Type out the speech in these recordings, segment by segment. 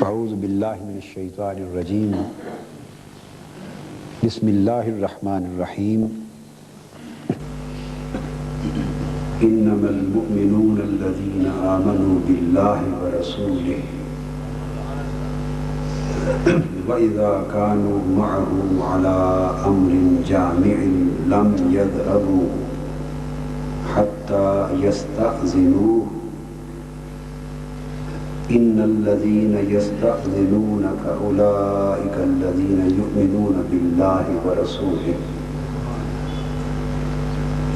اعوذ باللہ من الشیطان الرجیم بسم اللہ الرحمن الرحیم انما المؤمنون الذین آمنوا باللہ ورسولہ وَإِذَا كَانُوا مَعَهُ عَلَىٰ أَمْرٍ جَامِعٍ لَمْ يَذْهَبُوا حَتَّى يَسْتَأْذِنُوهُ إِنَّ الَّذِينَ يَسْتَأْذِنُونَكَ أُولَٰئِكَ الَّذِينَ يُؤْمِنُونَ بِاللَّهِ وَرَسُولِهِ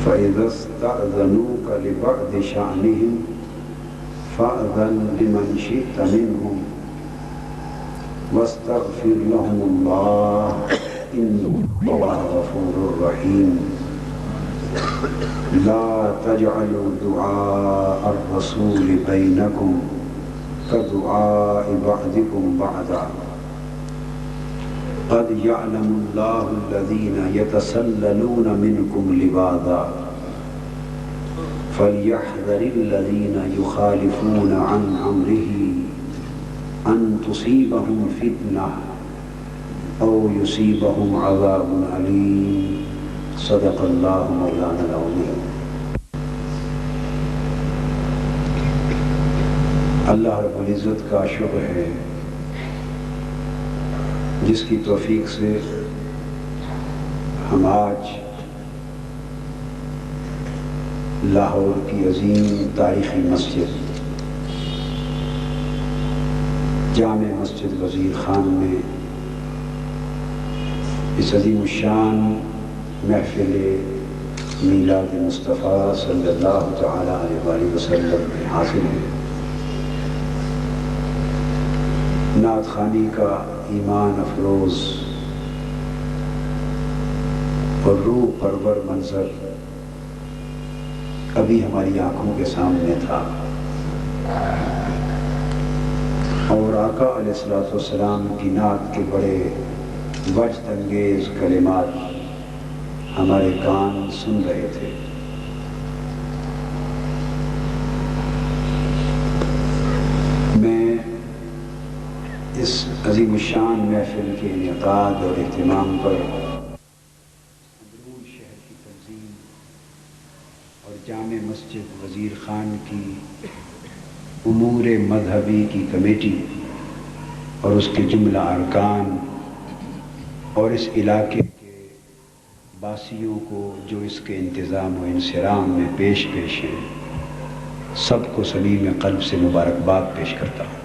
فَإِذَا اسْتَأْذَنُوكَ لِبَعْضِ شَأْنِهِمْ فَأْذَن لِمَنْ شِئْتَ مِنْهُمْ واستغفر لهم الله إن الله غفور رحيم لا تجعلوا دعاء الرسول بينكم كدعاء بعضكم بعضا قد يعلم الله الذين يتسللون منكم لواذا فليحذر الذين يخالفون عن أمره ان تصیبہم فتنہ او یصیبہم عذاب علیم صدق اللہ مولانا العظیم۔ اللہ رب العزت کا شکر ہے جس کی توفیق سے ہم آج لاہور کی عظیم تاریخی مسجد جامع مسجد وزیر خان میں اس عظیم الشان محفل میلاد مصطفیٰ صلی اللہ تعالی علیہ وآلہ وسلم میں حاصل ہے۔ نعت خوانی کا ایمان افروز اور روح پرور منظر ابھی ہماری آنکھوں کے سامنے تھا، اور آقا علیہ السلام کی نعت کے بڑے وجد انگیز کلمات ہمارے کان سن رہے تھے۔ میں اس عظیم الشان محفل کے انعقاد اور اہتمام پر اندرون شہر کی تنظیم اور جامع مسجد وزیر خان کی امور مذہبی کی کمیٹی اور اس کے جملہ ارکان اور اس علاقے کے باسیوں کو جو اس کے انتظام و انصرام میں پیش ہیں، سب کو صمیم قلب سے مبارکباد پیش کرتا ہوں،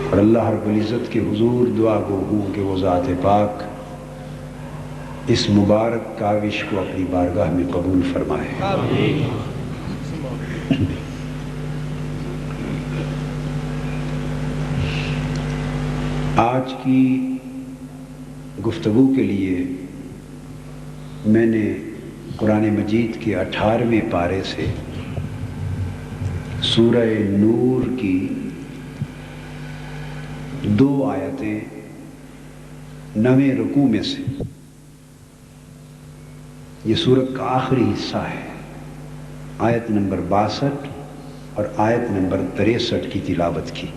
اور اللہ رب العزت کے حضور دعا گو ہوں کہ وہ ذات پاک اس مبارک کاوش کو اپنی بارگاہ میں قبول فرمائے۔ آمین۔ آج کی گفتگو کے لیے میں نے قرآن مجید کے 18ویں پارے سے سورہ نور کی 2 آیتیں 9ویں رکوع میں سے، یہ سورت کا آخری حصہ ہے، آیت نمبر 62 اور آیت نمبر 63 کی تلاوت کی۔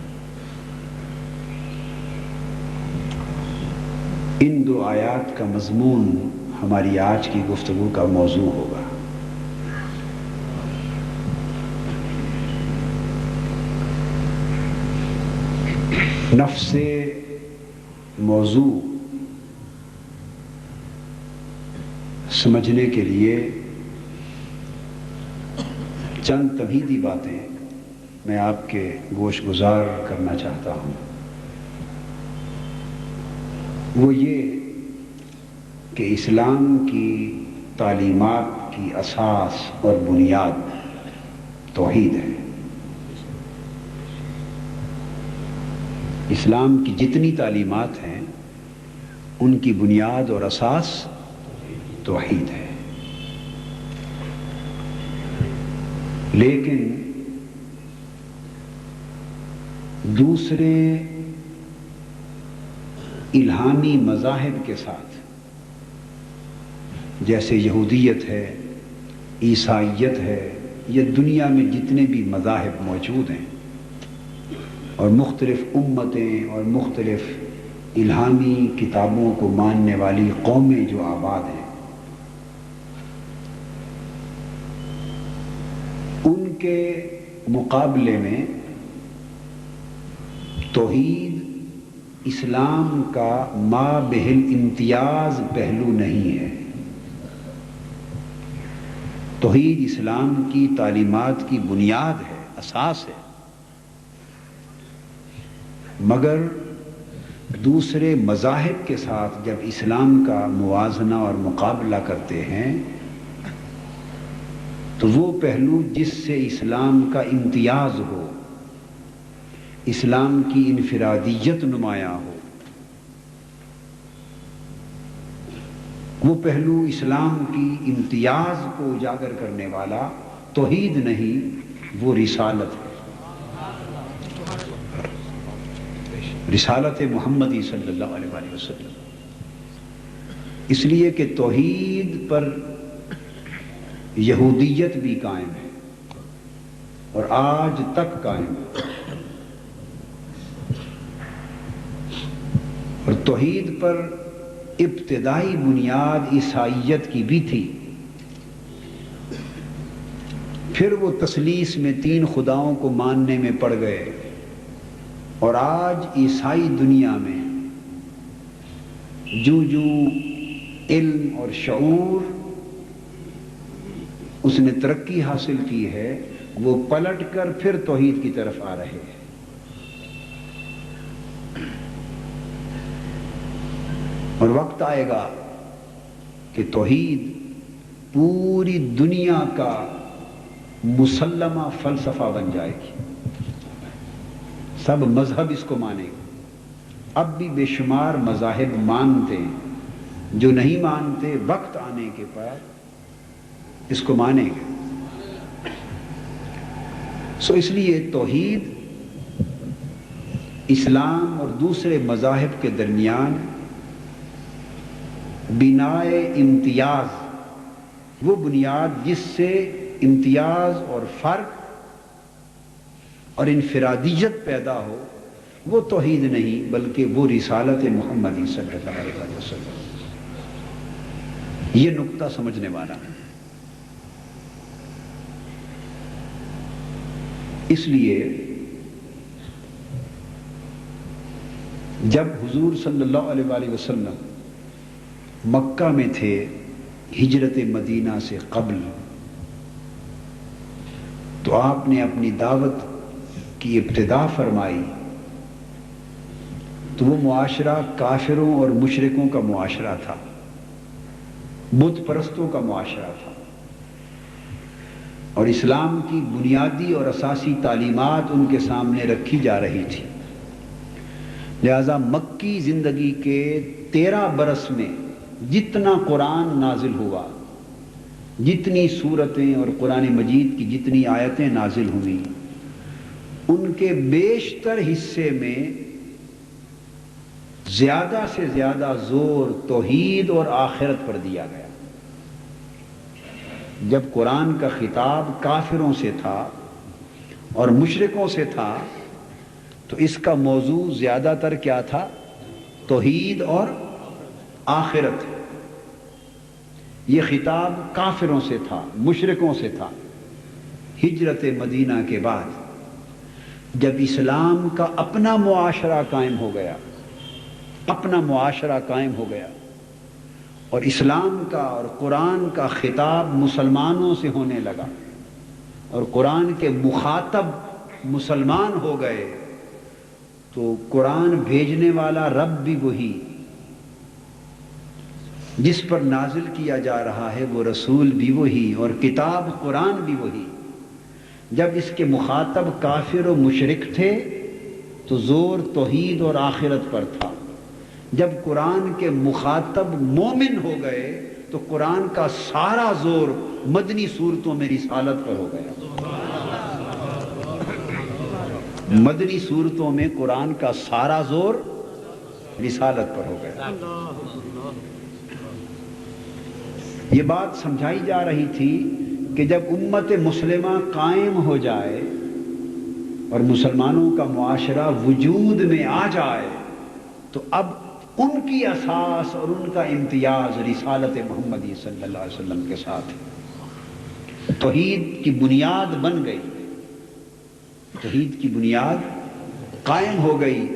ان 2 آیات کا مضمون ہماری آج کی گفتگو کا موضوع ہوگا۔ نفس موضوع سمجھنے کے لیے چند تمہیدی باتیں میں آپ کے گوش گزار کرنا چاہتا ہوں۔ وہ یہ کہ اسلام کی تعلیمات کی اساس اور بنیاد توحید ہے۔ اسلام کی جتنی تعلیمات ہیں ان کی بنیاد اور اساس توحید ہے، لیکن دوسرے الہامی مذاہب کے ساتھ جیسے یہودیت ہے، عیسائیت ہے، یہ دنیا میں جتنے بھی مذاہب موجود ہیں اور مختلف امتیں اور مختلف الہامی کتابوں کو ماننے والی قومیں جو آباد ہیں، ان کے مقابلے میں توحید اسلام کا ما بہل امتیاز پہلو نہیں ہے۔ توحید اسلام کی تعلیمات کی بنیاد ہے، اساس ہے، مگر دوسرے مذاہب کے ساتھ جب اسلام کا موازنہ اور مقابلہ کرتے ہیں تو وہ پہلو جس سے اسلام کا امتیاز ہو، اسلام کی انفرادیت نمایاں ہو، وہ پہلو اسلام کی امتیاز کو اجاگر کرنے والا توحید نہیں، وہ رسالت ہے، رسالت محمدی صلی اللہ علیہ وآلہ وسلم۔ اس لیے کہ توحید پر یہودیت بھی قائم ہے اور آج تک قائم ہے، اور توحید پر ابتدائی بنیاد عیسائیت کی بھی تھی، پھر وہ تثلیث میں تین خداؤں کو ماننے میں پڑ گئے، اور آج عیسائی دنیا میں جو علم اور شعور اس نے ترقی حاصل کی ہے، وہ پلٹ کر پھر توحید کی طرف آ رہے ہیں۔ اور وقت آئے گا کہ توحید پوری دنیا کا مسلمہ فلسفہ بن جائے گی، سب مذہب اس کو مانے گا۔ اب بھی بے شمار مذاہب مانتے ہیں، جو نہیں مانتے وقت آنے کے بعد اس کو مانیں گے۔ اس لیے توحید اسلام اور دوسرے مذاہب کے درمیان بنائے امتیاز، وہ بنیاد جس سے امتیاز اور فرق اور انفرادیت پیدا ہو، وہ توحید نہیں بلکہ وہ رسالت محمدی صلی اللہ علیہ وسلم۔ یہ نقطہ سمجھنے والا ہے۔ اس لیے جب حضور صلی اللہ علیہ وآلہ وسلم مکہ میں تھے ہجرت مدینہ سے قبل، تو آپ نے اپنی دعوت کی ابتدا فرمائی تو وہ معاشرہ کافروں اور مشرکوں کا معاشرہ تھا، بت پرستوں کا معاشرہ تھا، اور اسلام کی بنیادی اور اساسی تعلیمات ان کے سامنے رکھی جا رہی تھی۔ لہذا مکی زندگی کے 13 برس میں جتنا قرآن نازل ہوا، جتنی سورتیں اور قرآن مجید کی جتنی آیتیں نازل ہوئیں، ان کے بیشتر حصے میں زیادہ سے زیادہ زور توحید اور آخرت پر دیا گیا۔ جب قرآن کا خطاب کافروں سے تھا اور مشرکوں سے تھا تو اس کا موضوع زیادہ تر کیا تھا؟ توحید اور آخرت۔ یہ خطاب کافروں سے تھا، مشرکوں سے تھا۔ ہجرت مدینہ کے بعد جب اسلام کا اپنا معاشرہ قائم ہو گیا، اپنا معاشرہ قائم ہو گیا، اور اسلام کا اور قرآن کا خطاب مسلمانوں سے ہونے لگا، اور قرآن کے مخاطب مسلمان ہو گئے، تو قرآن بھیجنے والا رب بھی وہی، جس پر نازل کیا جا رہا ہے وہ رسول بھی وہی، اور کتاب قرآن بھی وہی۔ جب اس کے مخاطب کافر و مشرک تھے تو زور توحید اور آخرت پر تھا، جب قرآن کے مخاطب مومن ہو گئے تو قرآن کا سارا زور مدنی صورتوں میں رسالت پر ہو گیا۔ مدنی صورتوں میں قرآن کا سارا زور رسالت پر ہو گیا۔ یہ بات سمجھائی جا رہی تھی کہ جب امت مسلمہ قائم ہو جائے، اور مسلمانوں کا معاشرہ وجود میں آ جائے تو اب ان کی اساس اور ان کا امتیاز رسالت محمدی صلی اللہ علیہ وسلم کے ساتھ ہے۔ توحید کی بنیاد بن گئی، توحید کی بنیاد قائم ہو گئی۔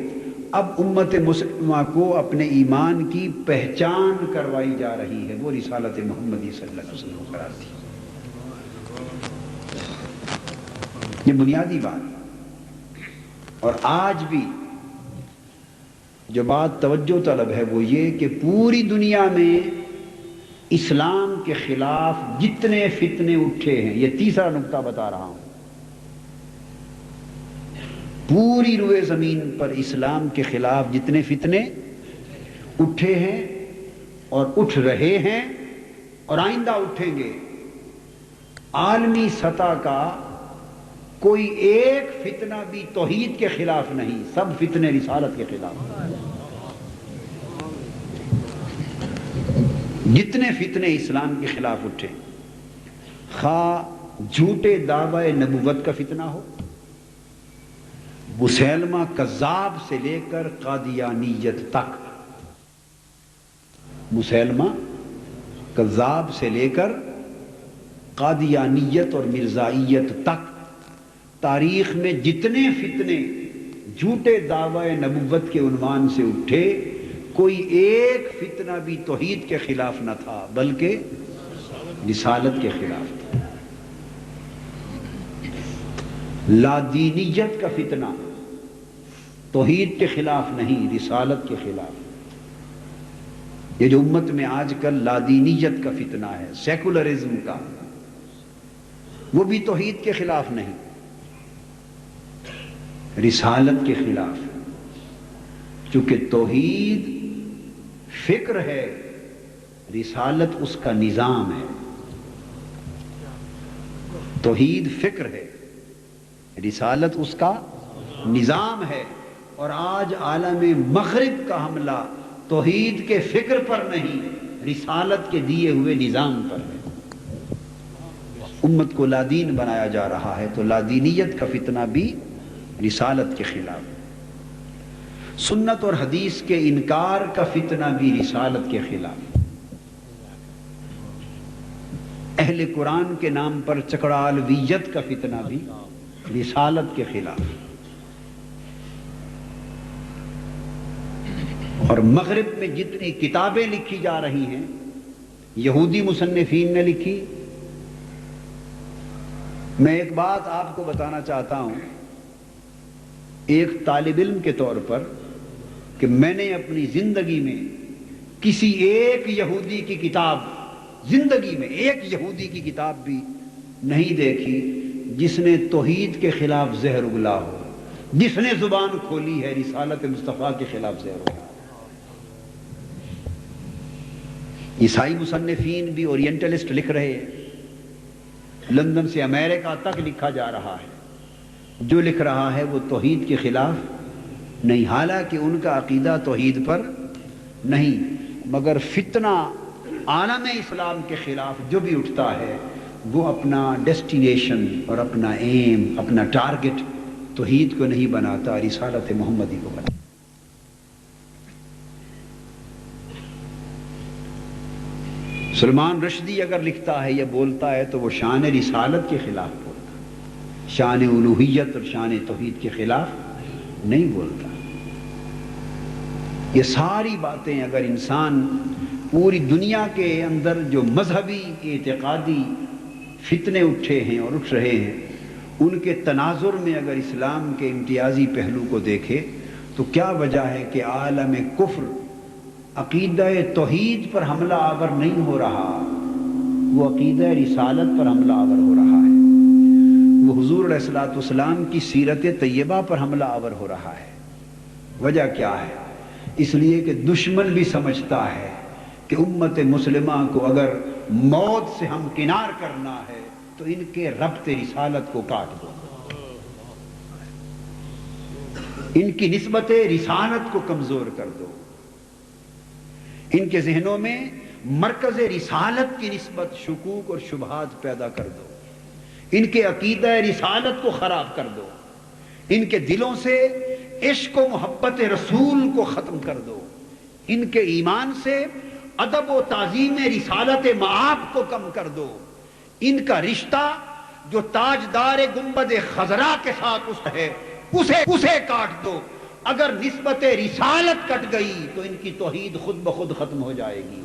اب امت مسلمہ کو اپنے ایمان کی پہچان کروائی جا رہی ہے، وہ رسالت محمدی صلی اللہ علیہ وسلم کراتی ہے۔ یہ بنیادی بات۔ اور آج بھی جو بات توجہ طلب ہے وہ یہ کہ پوری دنیا میں اسلام کے خلاف جتنے فتنے اٹھے ہیں، یہ تیسرا نقطہ بتا رہا ہوں، پوری روئے زمین پر اسلام کے خلاف جتنے فتنے اٹھے ہیں اور اٹھ رہے ہیں اور آئندہ اٹھیں گے، عالمی سطح کا کوئی ایک فتنہ بھی توحید کے خلاف نہیں، سب فتنے رسالت کے خلاف۔ جتنے فتنے اسلام کے خلاف اٹھے، خواہ جھوٹے دعوی نبوت کا فتنہ ہو، مسیلمہ کذاب سے لے کر قادیانیت تک، مسیلمہ کذاب سے لے کر قادیانیت اور مرزائیت تک، تاریخ میں جتنے فتنے جھوٹے دعوی نبوت کے عنوان سے اٹھے، کوئی ایک فتنہ بھی توحید کے خلاف نہ تھا بلکہ رسالت کے خلاف تھا۔ لادینیت کا فتنہ توحید کے خلاف نہیں، رسالت کے خلاف۔ یہ جو امت میں آج کل لادینیت کا فتنہ ہے، سیکولرزم کا، وہ بھی توحید کے خلاف نہیں، رسالت کے خلاف۔ چونکہ توحید فکر ہے، رسالت اس کا نظام ہے۔ توحید فکر ہے، رسالت اس کا نظام ہے۔ اور آج عالم مغرب کا حملہ توحید کے فکر پر نہیں، رسالت کے دیے ہوئے نظام پر ہے۔ امت کو لادین بنایا جا رہا ہے، تو لادینیت کا فتنہ بھی رسالت کے خلاف، سنت اور حدیث کے انکار کا فتنہ بھی رسالت کے خلاف، اہل قرآن کے نام پر چکڑالویت کا فتنہ بھی رسالت کے خلاف۔ اور مغرب میں جتنی کتابیں لکھی جا رہی ہیں، یہودی مصنفین نے لکھی۔ میں ایک بات آپ کو بتانا چاہتا ہوں ایک طالب علم کے طور پر، کہ میں نے اپنی زندگی میں کسی ایک یہودی کی کتاب، زندگی میں ایک یہودی کی کتاب بھی نہیں دیکھی جس نے توحید کے خلاف زہر اگلا ہو، جس نے زبان کھولی ہے رسالت مصطفیٰ کے خلاف زہر اگلا۔ عیسائی مصنفین بھی اورینٹلسٹ لکھ رہے ہیں، لندن سے امریکہ تک لکھا جا رہا ہے، جو لکھ رہا ہے وہ توحید کے خلاف نہیں، حالانکہ ان کا عقیدہ توحید پر نہیں، مگر فتنہ عالم اسلام کے خلاف جو بھی اٹھتا ہے وہ اپنا ڈیسٹینیشن اور اپنا ایم، اپنا ٹارگٹ توحید کو نہیں بناتا، رسالت محمدی کو بناتا۔ سلمان رشدی اگر لکھتا ہے یا بولتا ہے تو وہ شان رسالت کے خلاف بولتا ہے، شان الوہیت اور شان توحید کے خلاف نہیں بولتا۔ یہ ساری باتیں اگر انسان پوری دنیا کے اندر جو مذہبی اعتقادی فتنے اٹھے ہیں اور اٹھ رہے ہیں، ان کے تناظر میں اگر اسلام کے امتیازی پہلو کو دیکھے تو کیا وجہ ہے کہ عالم کفر عقیدہ توحید پر حملہ آور نہیں ہو رہا، وہ عقیدہ رسالت پر حملہ آور ہو رہا ہے، وہ حضور علیہ الصلوۃ والسلام کی سیرت طیبہ پر حملہ آور ہو رہا ہے۔ وجہ کیا ہے؟ اس لیے کہ دشمن بھی سمجھتا ہے کہ امت مسلمہ کو اگر موت سے ہمکنار کرنا ہے تو ان کے ربط رسالت کو کاٹ دو، ان کی نسبت رسالت کو کمزور کر دو، ان کے ذہنوں میں مرکز رسالت کی نسبت شکوک اور شبہات پیدا کر دو، ان کے عقیدہ رسالت کو خراب کر دو، ان کے دلوں سے عشق و محبت رسول کو ختم کر دو، ان کے ایمان سے ادب و تعظیم رسالت معاب کو کم کر دو، ان کا رشتہ جو تاجدار گنبد خضرا کے ساتھ اسے کاٹ دو۔ اگر نسبت رسالت کٹ گئی تو ان کی توحید خود بخود ختم ہو جائے گی،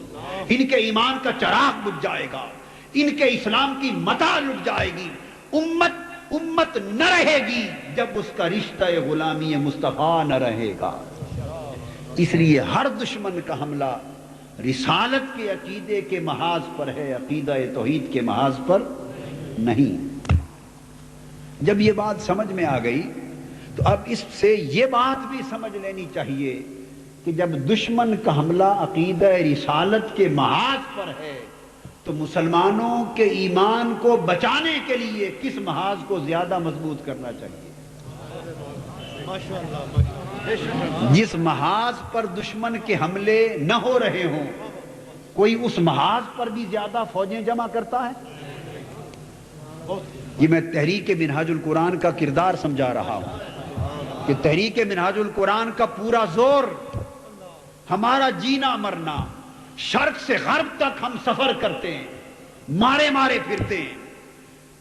ان کے ایمان کا چراغ بجھ جائے گا، ان کے اسلام کی متاع لٹ جائے گی، امت نہ رہے گی جب اس کا رشتہ غلامی مصطفیٰ نہ رہے گا۔ اس لیے ہر دشمن کا حملہ رسالت کے عقیدے کے محاذ پر ہے، عقیدہ توحید کے محاذ پر نہیں۔ جب یہ بات سمجھ میں آ گئی تو اب اس سے یہ بات بھی سمجھ لینی چاہیے کہ جب دشمن کا حملہ عقیدہ رسالت کے محاذ پر ہے تو مسلمانوں کے ایمان کو بچانے کے لیے کس محاذ کو زیادہ مضبوط کرنا چاہیے؟ جس محاذ پر دشمن کے حملے نہ ہو رہے ہوں، کوئی اس محاذ پر بھی زیادہ فوجیں جمع کرتا ہے؟ یہ میں تحریک منہاج القرآن کا کردار سمجھا رہا ہوں کہ تحریک منہاج القرآن کا پورا زور، ہمارا جینا مرنا، شرق سے غرب تک ہم سفر کرتے ہیں، مارے مارے پھرتے ہیں،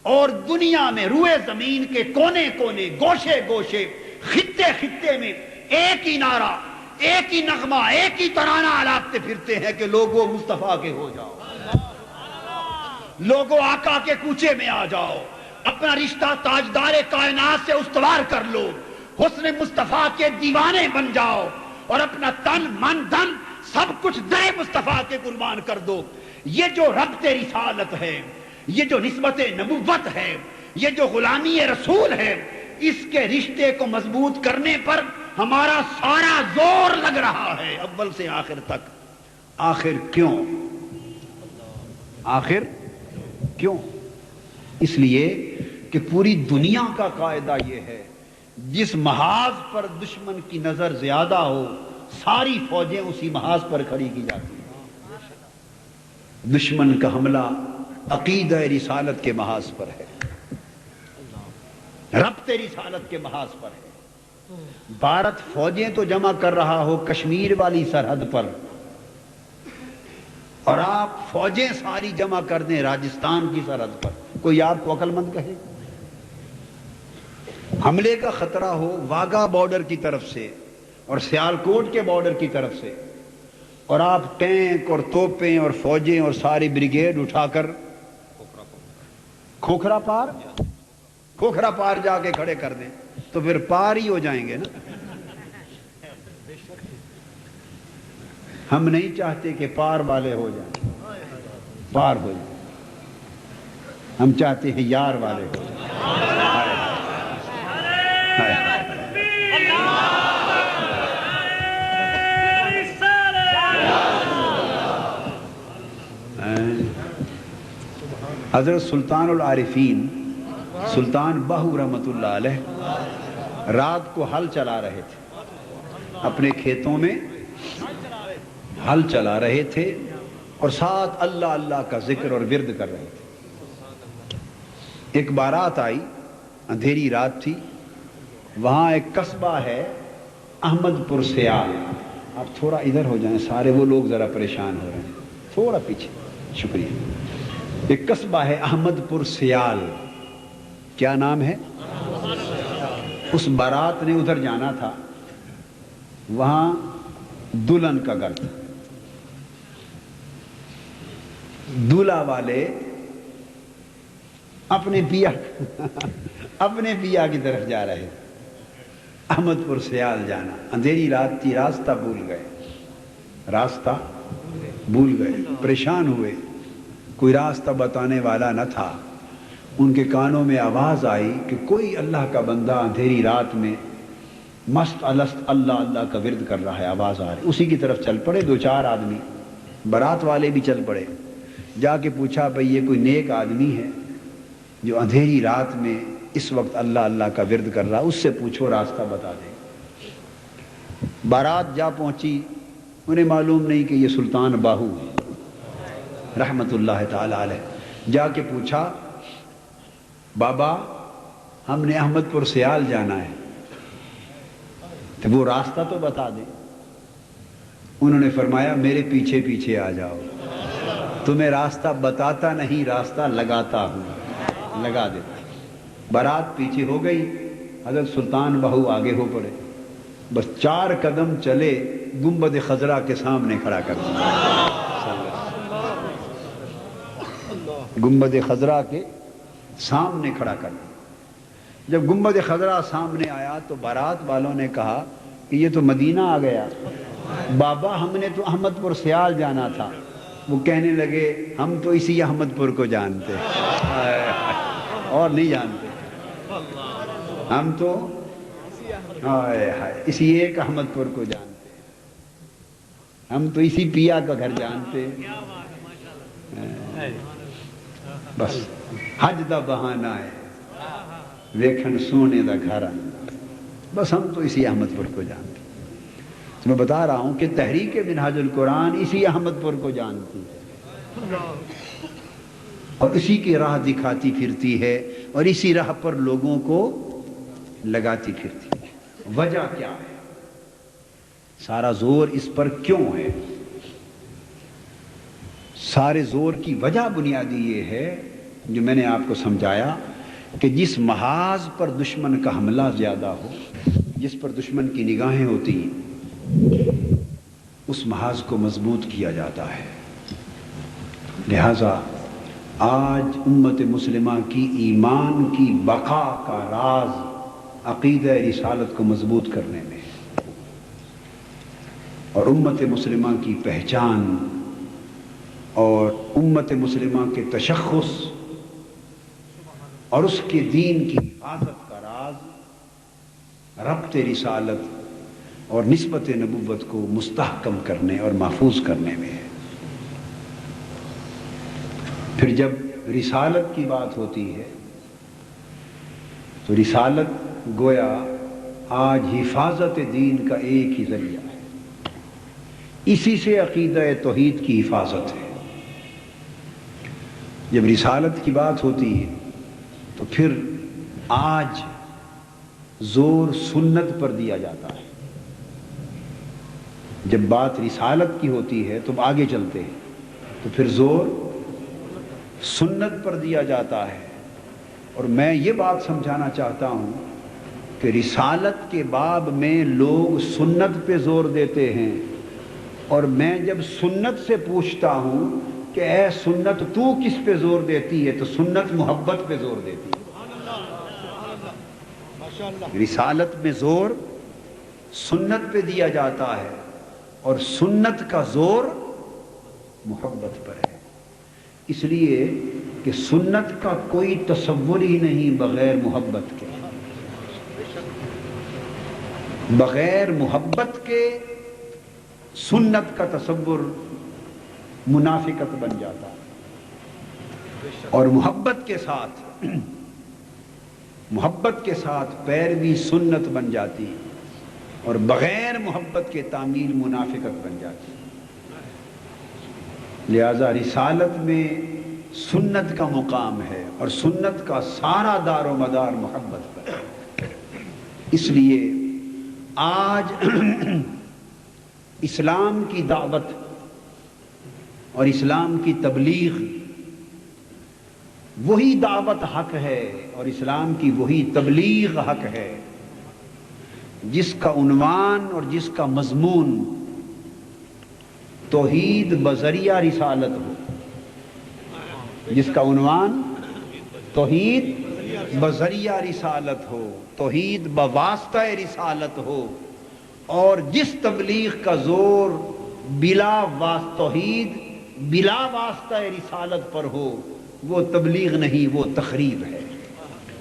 اور دنیا میں روئے زمین کے کونے کونے، گوشے گوشے، خطے خطے میں ایک ہی نعرہ، ایک ہی نغمہ، ایک ہی ترانہ الاپتے پھرتے ہیں کہ لوگو مصطفیٰ کے ہو جاؤ، لوگو آقا کے کوچے میں آ جاؤ، اپنا رشتہ تاجدار کائنات سے استوار کر لو، حسن مصطفیٰ کے دیوانے بن جاؤ، اور اپنا تن من دھن سب کچھ در مصطفیٰ کے قربان کر دو۔ یہ جو ربط رسالت ہے، یہ جو نسبت نبوت ہے، یہ جو غلامی رسول ہے، اس کے رشتے کو مضبوط کرنے پر ہمارا سارا زور لگ رہا ہے، اول سے آخر تک۔ آخر کیوں؟ آخر کیوں؟ اس لیے کہ پوری دنیا کا قاعدہ یہ ہے، جس محاذ پر دشمن کی نظر زیادہ ہو ساری فوجیں اسی محاذ پر کھڑی کی جاتی ہیں۔ دشمن کا حملہ عقیدہ رسالت کے محاذ پر ہے، ربط رسالت کے محاذ پر ہے۔ بھارت فوجیں تو جمع کر رہا ہو کشمیر والی سرحد پر، اور آپ فوجیں ساری جمع کر دیں راجستھان کی سرحد پر، کوئی آپ کو عقل مند کہے؟ حملے کا خطرہ ہو واگا بارڈر کی طرف سے اور سیالکوٹ کے بارڈر کی طرف سے، اور آپ ٹینک اور توپیں اور فوجیں اور ساری بریگیڈ اٹھا کر کھوکھرا پار جا کے کھڑے کر دیں تو پھر پار ہی ہو جائیں گے نا۔ ہم نہیں چاہتے کہ پار والے ہو جائیں، پار ہو جائیں، ہم چاہتے ہیں یار والے ہو جائیں۔ حضرت سلطان العارفین سلطان باہو رحمت اللہ علیہ رات کو ہل چلا رہے تھے، اپنے کھیتوں میں ہل چلا رہے تھے اور ساتھ اللہ اللہ کا ذکر اور ورد کر رہے تھے۔ ایک بارات آئی، اندھیری رات تھی، وہاں ایک قصبہ ہے احمد پور سیال۔ آپ تھوڑا ادھر ہو جائیں، سارے وہ لوگ ذرا پریشان ہو رہے ہیں، تھوڑا پیچھے، شکریہ۔ ایک قصبہ ہے احمد پور سیال، کیا نام ہے؟ اس بارات نے ادھر جانا تھا، وہاں دلہن کا گھر تھا، دولہا والے اپنے پیا کی طرف جا رہے، احمد پور سیال جانا، اندھیری رات تھی، راستہ بھول گئے، پریشان ہوئے، کوئی راستہ بتانے والا نہ تھا۔ ان کے کانوں میں آواز آئی کہ کوئی اللہ کا بندہ اندھیری رات میں مست الست اللہ اللہ کا ورد کر رہا ہے، آواز آ رہی، اسی کی طرف چل پڑے۔ دو چار آدمی بارات والے بھی چل پڑے، جا کے پوچھا بھئی یہ کوئی نیک آدمی ہے جو اندھیری رات میں اس وقت اللہ اللہ کا ورد کر رہا، اس سے پوچھو راستہ بتا دے۔ بارات جا پہنچی، انہیں معلوم نہیں کہ یہ سلطان باہو ہے رحمت اللہ تعالی علیہ۔ جا کے پوچھا بابا ہم نے احمد پور سیال جانا ہے، تو وہ راستہ تو بتا دیں۔ انہوں نے فرمایا میرے پیچھے پیچھے آ جاؤ، تمہیں راستہ بتاتا نہیں، راستہ لگاتا ہوں، لگا دیتا۔ بارات پیچھے ہو گئی، حضرت سلطان بہو آگے ہو پڑے، بس 4 قدم چلے گنبد خضرا کے سامنے کھڑا کر دیا۔ گنبد خضرا کے سامنے کھڑا کر دیا۔ جب گنبد خضرا سامنے آیا تو بارات والوں نے کہا کہ یہ تو مدینہ آ گیا، بابا ہم نے تو احمد پور سیال جانا تھا۔ وہ کہنے لگے ہم تو اسی احمد پور کو جانتے اور نہیں جانتے، ہم تو اسی ایک احمد پور کو جانتے، ہم تو اسی پیا کا گھر جانتے، بس حج دا بہانہ ہے ویکھن سونے دا گھر آنا، بس ہم تو اسی احمد پور کو جانتے۔ تو میں بتا رہا ہوں کہ تحریک منہاج القرآن اسی احمد پور کو جانتی ہے اور اسی کی راہ دکھاتی پھرتی ہے اور اسی راہ پر لوگوں کو لگاتی پھرتی ہے۔ وجہ کیا ہے؟ سارا زور اس پر کیوں ہے؟ سارے زور کی وجہ بنیادی یہ ہے جو میں نے آپ کو سمجھایا کہ جس محاذ پر دشمن کا حملہ زیادہ ہو، جس پر دشمن کی نگاہیں ہوتی ہیں، اس محاذ کو مضبوط کیا جاتا ہے۔ لہذا آج امت مسلمہ کی ایمان کی بقا کا راز عقیدہ رسالت کو مضبوط کرنے میں ہے، اور امت مسلمہ کی پہچان اور امت مسلمہ کے تشخص اور اس کے دین کی حفاظت کا راز ربط رسالت اور نسبت نبوت کو مستحکم کرنے اور محفوظ کرنے میں ہے۔ پھر جب رسالت کی بات ہوتی ہے تو رسالت گویا آج حفاظت دین کا ایک ہی ذریعہ ہے، اسی سے عقیدہ توحید کی حفاظت ہے۔ جب رسالت کی بات ہوتی ہے تو پھر آج زور سنت پر دیا جاتا ہے۔ جب بات رسالت کی ہوتی ہے تو آگے چلتے ہیں تو پھر زور سنت پر دیا جاتا ہے۔ اور میں یہ بات سمجھانا چاہتا ہوں کہ رسالت کے باب میں لوگ سنت پہ زور دیتے ہیں، اور میں جب سنت سے پوچھتا ہوں کہ اے سنت تو کس پہ زور دیتی ہے، تو سنت محبت پہ زور دیتی ہے۔ رسالت میں زور سنت پہ دیا جاتا ہے اور سنت کا زور محبت پر ہے، اس لیے کہ سنت کا کوئی تصور ہی نہیں بغیر محبت کے۔ بغیر محبت کے سنت کا تصور منافقت بن جاتا ہے، اور محبت کے ساتھ پیروی سنت بن جاتی ہے، اور بغیر محبت کے تعمیل منافقت بن جاتی ہے۔ لہذا رسالت میں سنت کا مقام ہے اور سنت کا سارا دار و مدار محبت پر ہے۔ اس لیے آج اسلام کی دعوت اور اسلام کی تبلیغ وہی دعوت حق ہے اور اسلام کی وہی تبلیغ حق ہے جس کا عنوان اور جس کا مضمون توحید بذریعہ رسالت ہو، جس کا عنوان توحید بذریعہ رسالت ہو، توحید بواسطہ رسالت ہو، اور جس تبلیغ کا زور توحید بلا واسطہ رسالت پر ہو، وہ تبلیغ نہیں، وہ تخریب ہے،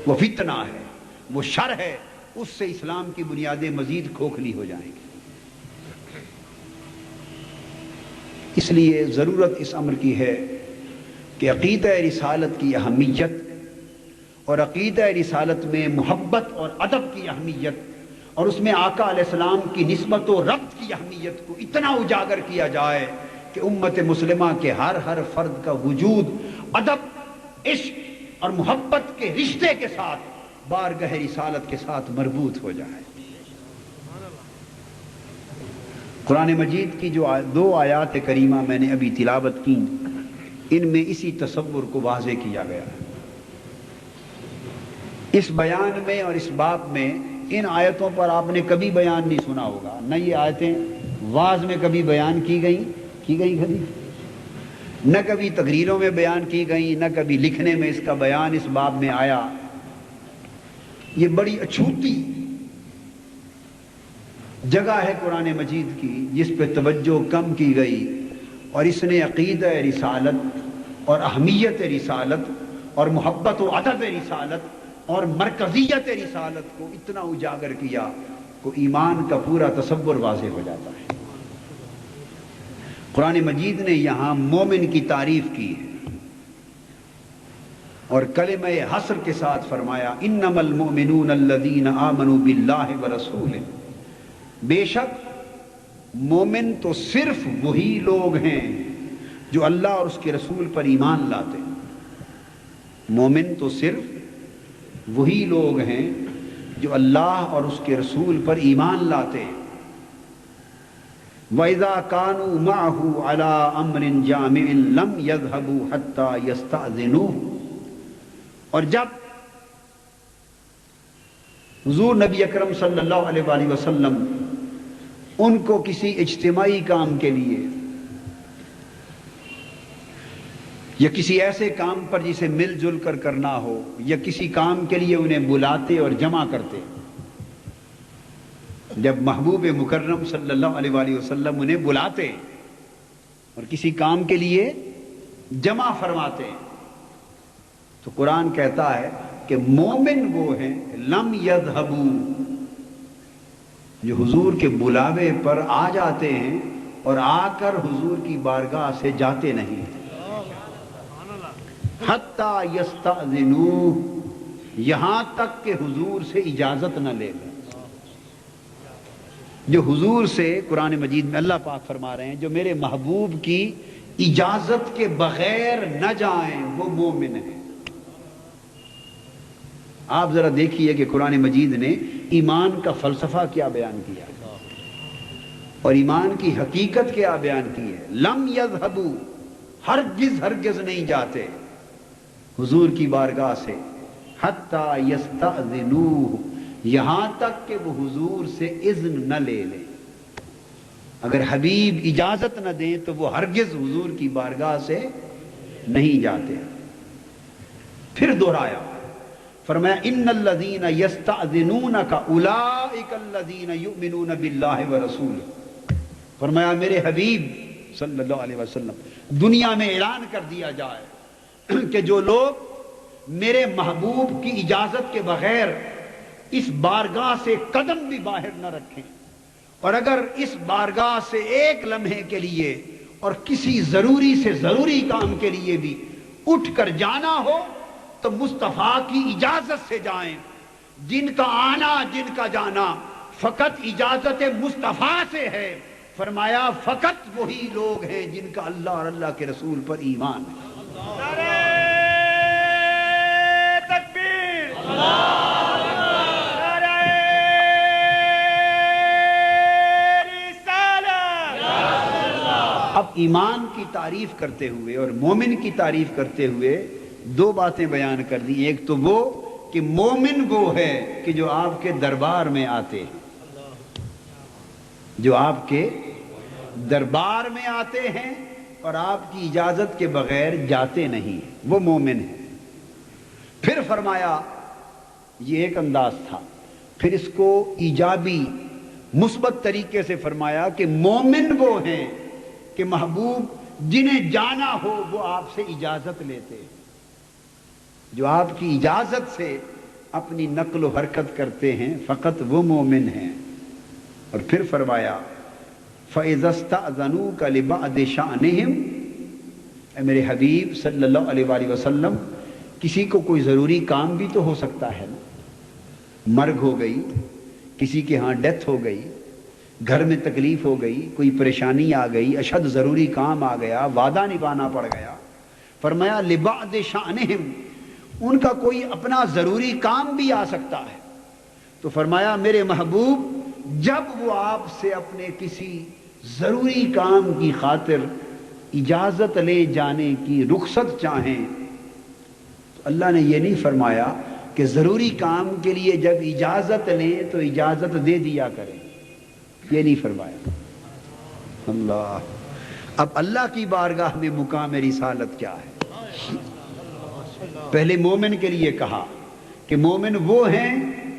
وہ فتنہ ہے، وہ شر ہے، اس سے اسلام کی بنیادیں مزید کھوکھلی ہو جائیں گی۔ اس لیے ضرورت اس امر کی ہے کہ عقیدہ رسالت کی اہمیت اور عقیدہ رسالت میں محبت اور ادب کی اہمیت اور اس میں آقا علیہ السلام کی نسبت و ربط کی اہمیت کو اتنا اجاگر کیا جائے کہ امت مسلمہ کے ہر فرد کا وجود ادب، عشق اور محبت کے رشتے کے ساتھ بارگاہ رسالت کے ساتھ مربوط ہو جائے۔ قرآن مجید کی جو دو آیات کریمہ میں نے ابھی تلاوت کی، ان میں اسی تصور کو واضح کیا گیا ہے۔ اس بیان میں اور اس باب میں ان آیتوں پر آپ نے کبھی بیان نہیں سنا ہوگا، نہ یہ آیتیں واعظ میں کبھی بیان کی گئی کبھی، نہ کبھی تقریروں میں بیان کی گئی، نہ کبھی لکھنے میں اس کا بیان اس باب میں آیا۔ یہ بڑی اچھوتی جگہ ہے قرآن مجید کی جس پہ توجہ کم کی گئی، اور اس نے عقیدہ رسالت اور اہمیت رسالت اور محبت و عدد رسالت اور مرکزیت رسالت کو اتنا اجاگر کیا کہ ایمان کا پورا تصور واضح ہو جاتا ہے۔ قرآن مجید نے یہاں مومن کی تعریف کی ہے اور کلمہ حصر کے ساتھ فرمایا انما المؤمنون الذین آمنوا باللہ ورسولہ، بے شک مومن تو صرف وہی لوگ ہیں جو اللہ اور اس کے رسول پر ایمان لاتے ہیں۔ مومن تو صرف وہی لوگ ہیں جو اللہ اور اس کے رسول پر ایمان لاتے ہیں۔ وَإِذَا كَانُوا مَعَهُ عَلَىٰ أَمْرٍ جَامِعٍ لَمْ يَذْهَبُوا حَتَّىٰ يَسْتَأْذِنُوهُ، اور جب حضور نبی اکرم صلی اللہ علیہ وآلہ وسلم ان کو کسی اجتماعی کام کے لیے یا کسی ایسے کام پر جسے مل جل کر کرنا ہو یا کسی کام کے لیے انہیں بلاتے اور جمع کرتے، جب محبوب مکرم صلی اللہ علیہ وآلہ وسلم انہیں بلاتے اور کسی کام کے لیے جمع فرماتے، تو قرآن کہتا ہے کہ مومن وہ ہیں لم یذہبوا، جو حضور کے بلاوے پر آ جاتے ہیں اور آ کر حضور کی بارگاہ سے جاتے نہیں، حتیٰ یستأذنوہ، یہاں تک کہ حضور سے اجازت نہ لے لیں۔ جو حضور سے، قرآن مجید میں اللہ پاک فرما رہے ہیں، جو میرے محبوب کی اجازت کے بغیر نہ جائیں وہ مومن ہیں۔ آپ ذرا دیکھیے کہ قرآن مجید نے ایمان کا فلسفہ کیا بیان کیا اور ایمان کی حقیقت کیا بیان کی ہے۔ لم یذہبوا، ہرگز نہیں جاتے حضور کی بارگاہ سے، حتیٰ یستأذنوہ، یہاں تک کہ وہ حضور سے اذن نہ لے لیں۔ اگر حبیب اجازت نہ دیں تو وہ ہرگز حضور کی بارگاہ سے نہیں جاتے۔ پھر دہرایا، فرمایا ان الذین یستأذنونک اولئک الذین یؤمنون باللہ ورسولہ، فرمایا میرے حبیب صلی اللہ علیہ وسلم دنیا میں اعلان کر دیا جائے کہ جو لوگ میرے محبوب کی اجازت کے بغیر اس بارگاہ سے قدم بھی باہر نہ رکھیں، اور اگر اس بارگاہ سے ایک لمحے کے لیے اور کسی ضروری سے ضروری کام کے لیے بھی اٹھ کر جانا ہو تو مصطفیٰ کی اجازت سے جائیں۔ جن کا آنا جن کا جانا فقط اجازت مصطفیٰ سے ہے، فرمایا فقط وہی لوگ ہیں جن کا اللہ اور اللہ کے رسول پر ایمان ہے۔ نعرہ تکبیر، نعرہ رسالت۔ اب ایمان کی تعریف کرتے ہوئے اور مومن کی تعریف کرتے ہوئے دو باتیں بیان کر دی۔ ایک تو وہ کہ مومن وہ ہے کہ جو آپ کے دربار میں آتے ہیں، جو آپ کے دربار میں آتے ہیں اور آپ کی اجازت کے بغیر جاتے نہیں، وہ مومن ہے۔ پھر فرمایا، یہ ایک انداز تھا، پھر اس کو ایجابی مثبت طریقے سے فرمایا کہ مومن وہ ہیں کہ محبوب جنہیں جانا ہو وہ آپ سے اجازت لیتے ہیں، جو آپ کی اجازت سے اپنی نقل و حرکت کرتے ہیں، فقط وہ مومن ہیں۔ اور پھر فرمایا فَإِذَا اسْتَأْذَنُوكَ لِبَعْضِ شَأْنِهِمْ، اے میرے حبیب صلی اللہ علیہ وآلہ وسلم، کسی کو کوئی ضروری کام بھی تو ہو سکتا ہے نا، مرگ ہو گئی، کسی کے ہاں ڈیتھ ہو گئی، گھر میں تکلیف ہو گئی، کوئی پریشانی آ گئی، اشد ضروری کام آ گیا، وعدہ نبھانا پڑ گیا۔ فرمایا لِبَعْضِ شَأْنِهِمْ، ان کا کوئی اپنا ضروری کام بھی آ سکتا ہے، تو فرمایا میرے محبوب جب وہ آپ سے اپنے کسی ضروری کام کی خاطر اجازت لے جانے کی رخصت چاہیں، تو اللہ نے یہ نہیں فرمایا کہ ضروری کام کے لیے جب اجازت لیں تو اجازت دے دیا کریں، یہ نہیں فرمایا اللہ۔ اب اللہ کی بارگاہ میں مقام رسالت کیا ہے؟ پہلے مومن کے لیے کہا کہ مومن وہ ہیں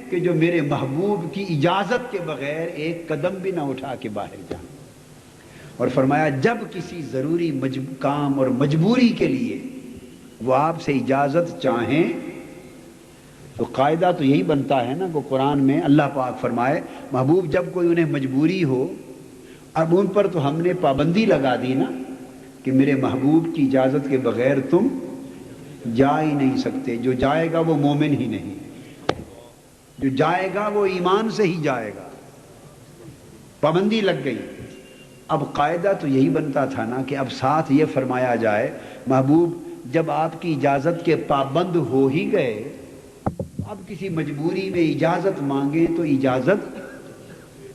کہ جو میرے محبوب کی اجازت کے بغیر ایک قدم بھی نہ اٹھا کے باہر جائیں، اور فرمایا جب کسی ضروری کام اور مجبوری کے لیے وہ آپ سے اجازت چاہیں تو قاعدہ تو یہی بنتا ہے نا کہ قرآن میں اللہ پاک فرمائے محبوب جب کوئی انہیں مجبوری ہو، اب ان پر تو ہم نے پابندی لگا دی نا کہ میرے محبوب کی اجازت کے بغیر تم جا ہی نہیں سکتے، جو جائے گا وہ مومن ہی نہیں، جو جائے گا وہ ایمان سے ہی جائے گا، پابندی لگ گئی۔ اب قاعدہ تو یہی بنتا تھا نا کہ اب ساتھ یہ فرمایا جائے محبوب جب آپ کی اجازت کے پابند ہو ہی گئے، اب کسی مجبوری میں اجازت مانگیں تو اجازت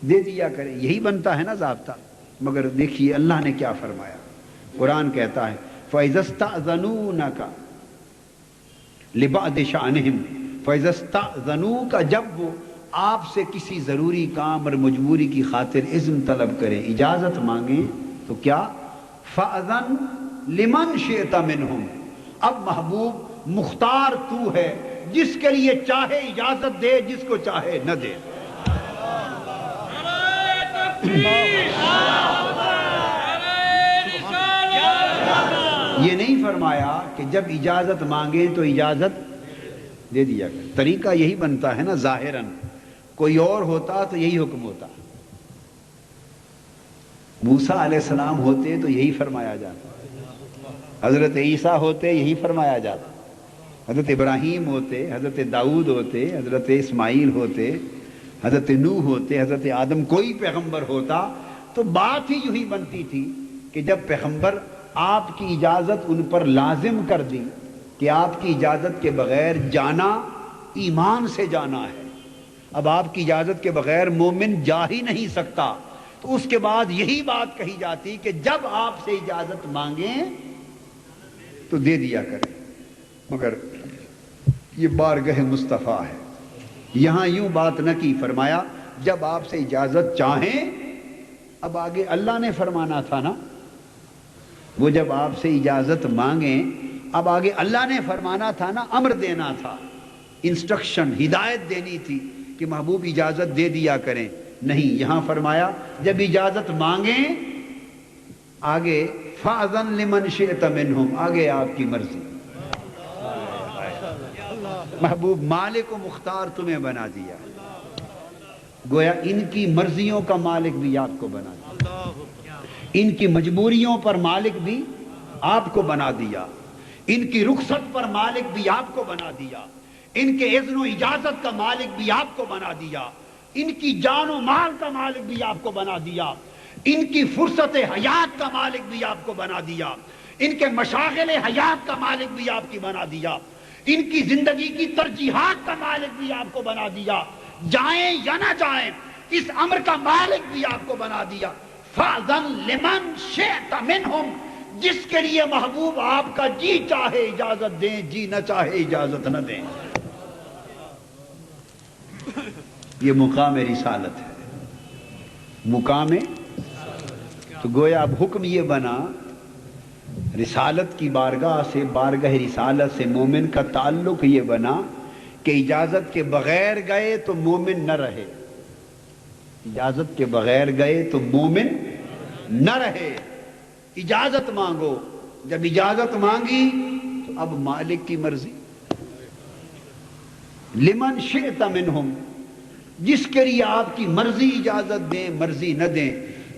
دے دیا کریں، یہی بنتا ہے نا ضابطہ۔ مگر دیکھیے اللہ نے کیا فرمایا، قرآن کہتا ہے فَإِذَا اسْتَأْذَنُونَكَ لِبَعْضِ شَأْنِهِمْ، فَإِذَا اسْتَأْذَنُوكَ، جب وہ آپ سے کسی ضروری کام اور مجبوری کی خاطر اذن طلب کریں، اجازت مانگیں، تو کیا فَأَذَنْ لِمَنْ شِئْتَ مِنْهُمْ، اب محبوب مختار تو ہے، جس کے لیے چاہے اجازت دے، جس کو چاہے نہ دے۔ یہ نہیں فرمایا کہ جب اجازت مانگیں تو اجازت دے دیا کریں، طریقہ یہی بنتا ہے نا ظاہراً، کوئی اور ہوتا تو یہی حکم ہوتا، موسیٰ علیہ السلام ہوتے تو یہی فرمایا جاتا، حضرت عیسیٰ ہوتے یہی فرمایا جاتا، حضرت ابراہیم ہوتے، حضرت داؤد ہوتے، حضرت اسماعیل ہوتے، حضرت نوح ہوتے، حضرت آدم، کوئی پیغمبر ہوتا تو بات ہی یوں ہی بنتی تھی کہ جب پیغمبر آپ کی اجازت ان پر لازم کر دی کہ آپ کی اجازت کے بغیر جانا ایمان سے جانا ہے، اب آپ کی اجازت کے بغیر مومن جا ہی نہیں سکتا، تو اس کے بعد یہی بات کہی جاتی کہ جب آپ سے اجازت مانگیں تو دے دیا کریں۔ مگر یہ بارگاہ مصطفیٰ ہے، یہاں یوں بات نہ کی، فرمایا جب آپ سے اجازت چاہیں، اب آگے اللہ نے فرمانا تھا نا، وہ جب آپ سے اجازت مانگیں، اب آگے اللہ نے فرمانا تھا نا، امر دینا تھا، انسٹرکشن، ہدایت دینی تھی کہ محبوب اجازت دے دیا کریں، نہیں، یہاں فرمایا جب اجازت مانگیں، آگے فَأَذَنْ لِمَنْ شِئْتَ مِنْهُمْ، آگے آپ کی مرضی، محبوب مالک و مختار تمہیں بنا دیا، گویا ان کی مرضیوں کا مالک بھی آپ کو بنا دیا، ان کی مجبوریوں پر مالک بھی آپ کو بنا دیا، ان کی رخصت پر مالک بھی آپ کو بنا دیا، ان کے اذن و اجازت کا مالک بھی آپ کو بنا دیا، ان کی جان و مال کا مالک بھی آپ کو بنا دیا، ان کی فرصت حیات کا مالک بھی آپ کو بنا دیا، ان کے مشاغل حیات کا مالک بھی آپ کی بنا دیا، ان کی زندگی کی ترجیحات کا مالک بھی آپ کو بنا دیا، جائیں یا نہ جائیں اس امر کا مالک بھی آپ کو بنا دیا۔ فَأْذَنْ لِمَنْ شِئْتَ مِنْهُمْ، جس کے لیے محبوب آپ کا جی چاہے اجازت دیں، جی نہ چاہے اجازت نہ دیں۔ یہ مقام رسالت ہے، مقام، تو گویا اب حکم یہ بنا رسالت کی بارگاہ سے، بارگاہ رسالت سے مومن کا تعلق یہ بنا کہ اجازت کے بغیر گئے تو مومن نہ رہے، اجازت کے بغیر گئے تو مومن نہ رہے، اجازت مانگو، جب اجازت مانگی تو اب مالک کی مرضی، لمن شئت منہم، جس کے لیے آپ کی مرضی اجازت دیں مرضی نہ دیں،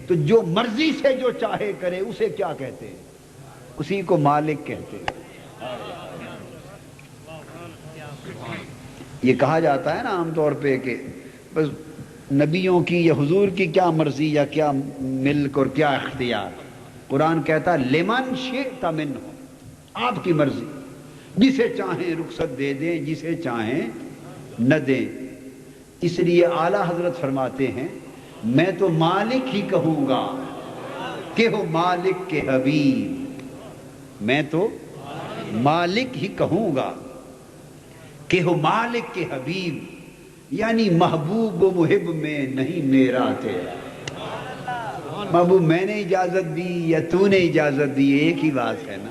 تو جو مرضی سے جو چاہے کرے اسے کیا کہتے ہیں؟ اسی کو مالک کہتے ہیں۔ یہ کہا جاتا ہے نا عام طور پہ کہ بس نبیوں کی یا حضور کی کیا مرضی یا کیا ملک اور کیا اختیار، قرآن کہتا ہے لمن شئت منہم، آپ کی مرضی، جسے چاہیں رخصت دے دیں، جسے چاہیں نہ دیں۔ اس لیے اعلیٰ حضرت فرماتے ہیں میں تو مالک ہی کہوں گا کہ ہو مالک کے حبیب، میں تو مالک ہی کہوں گا کہ ہو مالک کے حبیب، یعنی محبوب و محب میں نہیں میرا تیرا۔ محبوب میں نے اجازت دی یا تو نے اجازت دی، ایک ہی بات ہے نا۔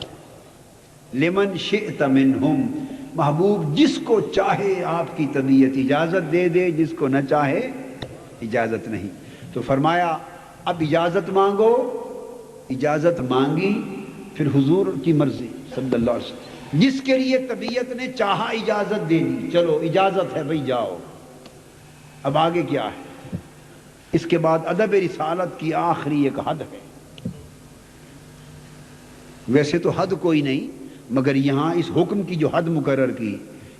لمن شئت منہم، محبوب جس کو چاہے آپ کی طبیعت اجازت دے دے، جس کو نہ چاہے اجازت نہیں۔ تو فرمایا اب اجازت مانگو، اجازت مانگی، پھر حضور کی مرضی صلی اللہ علیہ وسلم، جس کے لیے طبیعت نے چاہا اجازت دے دی، چلو اجازت ہے بھئی جاؤ۔ اب آگے کیا ہے؟ اس کے بعد ادب رسالت کی آخری ایک حد ہے۔ ویسے تو حد کوئی نہیں، مگر یہاں اس حکم کی جو حد مقرر کی،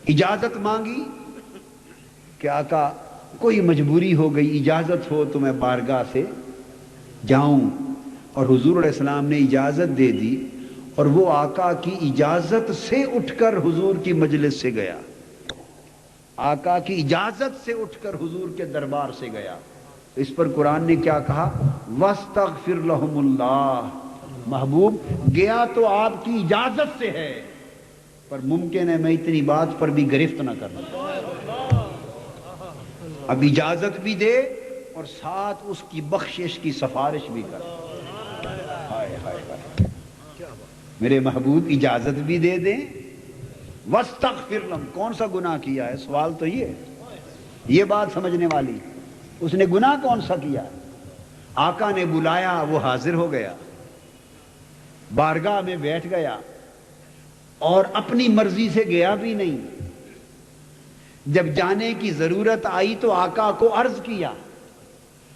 اجازت مانگی کہ آقا کوئی مجبوری ہو گئی، اجازت ہو تو میں بارگاہ سے جاؤں، اور حضور علیہ السلام نے اجازت دے دی، اور وہ آقا کی اجازت سے اٹھ کر حضور کی مجلس سے گیا، آقا کی اجازت سے اٹھ کر حضور کے دربار سے گیا۔ اس پر قرآن نے کیا کہا؟ وَاسْتَغْفِرْ لَهُمُ اللَّهُ، محبوب گیا تو آپ کی اجازت سے ہے، پر ممکن ہے میں اتنی بات پر بھی گرفت نہ کروں، اب اجازت بھی دے اور ساتھ اس کی بخشش کی سفارش بھی کر۔ ہائے ہائے ہائے، میرے محبوب اجازت بھی دے دیں، وَاسْتَغْفِرْ لَهُمْ، کون سا گناہ کیا ہے؟ سوال تو یہ بات سمجھنے والی، اس نے گناہ کون سا کیا؟ آقا نے بلایا، وہ حاضر ہو گیا، بارگاہ میں بیٹھ گیا، اور اپنی مرضی سے گیا بھی نہیں۔ جب جانے کی ضرورت آئی تو آقا کو عرض کیا،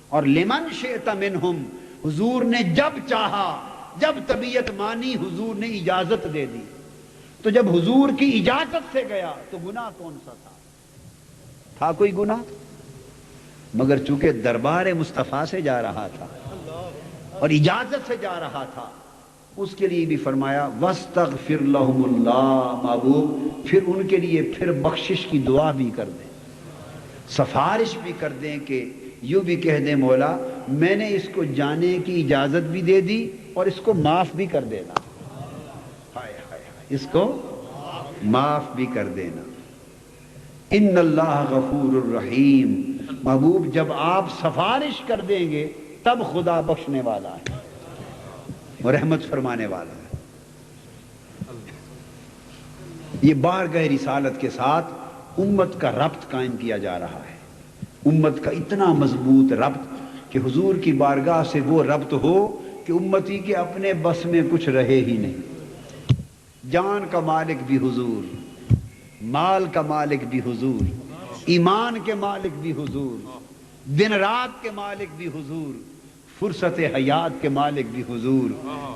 اور لمن شئت منہم، حضور نے جب چاہا، جب طبیعت مانی حضور نے اجازت دے دی۔ تو جب حضور کی اجازت سے گیا تو گناہ کون سا تھا کوئی گناہ؟ مگر چونکہ دربار مصطفیٰ سے جا رہا تھا اور اجازت سے جا رہا تھا، اس کے لیے بھی فرمایا وَاسْتَغْفِرْ لَهُمُ اللَّهُ، محبوب پھر ان کے لیے پھر بخشش کی دعا بھی کر دیں، سفارش بھی کر دیں، کہ یوں بھی کہہ دیں مولا میں نے اس کو جانے کی اجازت بھی دے دی اور اس کو معاف بھی کر دینا، اس کو معاف بھی کر دینا۔ ان اللہ غفور الرحیم، محبوب جب آپ سفارش کر دیں گے تب خدا بخشنے والا ہے اور رحمت فرمانے والا ہے۔ یہ بارگاہ رسالت کے ساتھ امت کا ربط قائم کیا جا رہا ہے، امت کا اتنا مضبوط ربط کہ حضور کی بارگاہ سے وہ ربط ہو کہ امتی کے اپنے بس میں کچھ رہے ہی نہیں۔ جان کا مالک بھی حضور، مال کا مالک بھی حضور، ایمان کے مالک بھی حضور، دن رات کے مالک بھی حضور، فرصت حیات کے مالک بھی حضور،